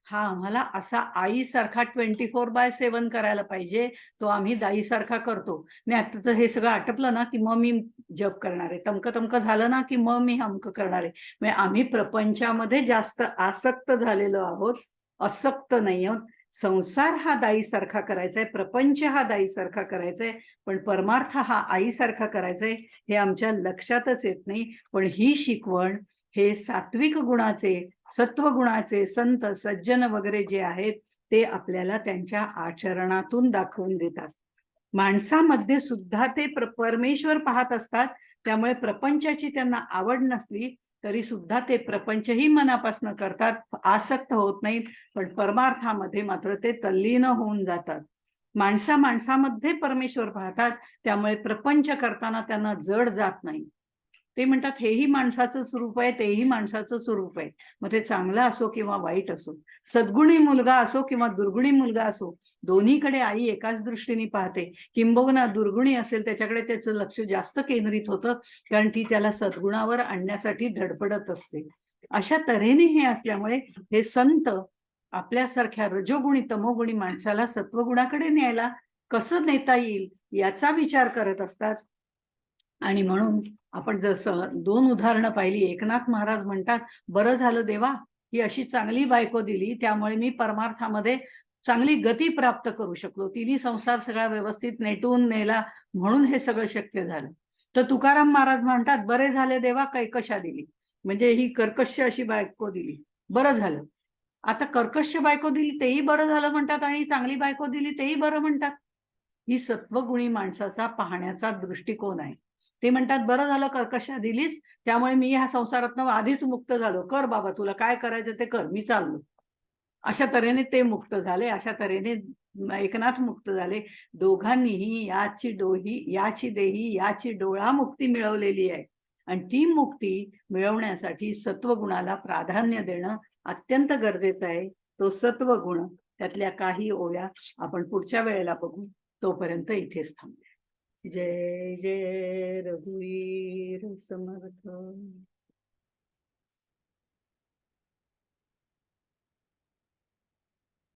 हा आम्हाला असा आईसारखा 24/7 करायला पाहिजे, तो आम्ही दाईसारखा करतो. नाही आताचं हे सगळं आटपलं ना की मग मी जप करणार आहे, तमकं झालं ना की मग मी अमकं करणार आहे. म्हणजे आम्ही प्रपंचामध्ये जास्त आसक्त झालेलो आहोत, असक्त नाही आहोत. संसार हा दाईसारखा करायचा आहे, प्रपंच हा दाईसारखा करायचा आहे, पण परमार्थ हा आईसारखा करायचा आहे हे आमच्या लक्षातच येत नाही. पण ही शिकवण हे सात्विक गुणाचे, सत्वगुणाचे संत सज्जन वगैरे जे आहेत ते आपल्याला त्यांच्या आचरणातून दाखवून देतात. माणसामध्ये सुद्धा ते परमेश्वर पाहत असतात, त्यामुळे प्रपंचाची त्यांना आवड नसली तरी सुद्धा ते प्रपंचही मनापासून करतात, आसक्त होत नाहीत. पण परमार्थामध्ये मात्र ते तल्लीन होऊन जातात. माणसामध्ये परमेश्वर पाहतात, त्यामुळे प्रपंच करताना त्यांना जड जात नाही. ते म्हणतात हेही माणसाचं स्वरूप आहे, तेही माणसाचं स्वरूप आहे. मग ते चांगलं असो किंवा वाईट असो, सद्गुणी मुलगा असो किंवा दुर्गुणी मुलगा असो, दोन्हीकडे आई एकाच दृष्टीने पाहते. किंबहुना दुर्गुणी असेल त्याच्याकडे त्याचं लक्ष जास्त केंद्रित होतं, कारण ती त्याला सद्गुणावर आणण्यासाठी धडपडत असते. अशा तऱ्हेने हे असल्यामुळे हे संत आपल्यासारख्या रजोगुणी तमोगुणी माणसाला सत्वगुणाकडे न्यायला कसं नेता येईल याचा विचार करत असतात. आणि म्हणून आपण जसं 2 उदाहरणं पाहिली. एकनाथ महाराज म्हणतात, बरं झालं देवा ही अशी चांगली बायको दिली, त्यामुळे मी परमार्थामध्ये चांगली गती प्राप्त करू शकलो. तिने संसार सगळा व्यवस्थित नेटून नेला, म्हणून हे सगळं शक्य झालं. तर तुकाराम महाराज म्हणतात, बरे झाले देवा कैकशा दिली. म्हणजे ही कर्कश अशी बायको दिली, बरं झालं. आता कर्कश बायको दिली तेही बरं झालं म्हणतात, आणि चांगली बायको दिली तेही बरं म्हणतात. ही सत्वगुणी माणसाचा पाहण्याचा दृष्टिकोन आहे. ते म्हणतात, बरं झालं कर्कशा दिलीस, त्यामुळे मी ह्या संसारातनं आधीच मुक्त झालो. कर बाबा, तुला काय करायचं ते कर, मी चाललो. अशा तऱ्हेने ते मुक्त झाले, अशा तऱ्हेने एकनाथ मुक्त झाले. दोघांनीही याची देही याची डोळा मुक्ती मिळवलेली आहे. आणि ती मुक्ती मिळवण्यासाठी सत्वगुणाला प्राधान्य देणं अत्यंत गरजेचं आहे. तो सत्वगुण, त्यातल्या काही ओव्या आपण पुढच्या वेळेला बघू. तोपर्यंत इथेच थांबूया. जय जय रघुवीर समर्थ.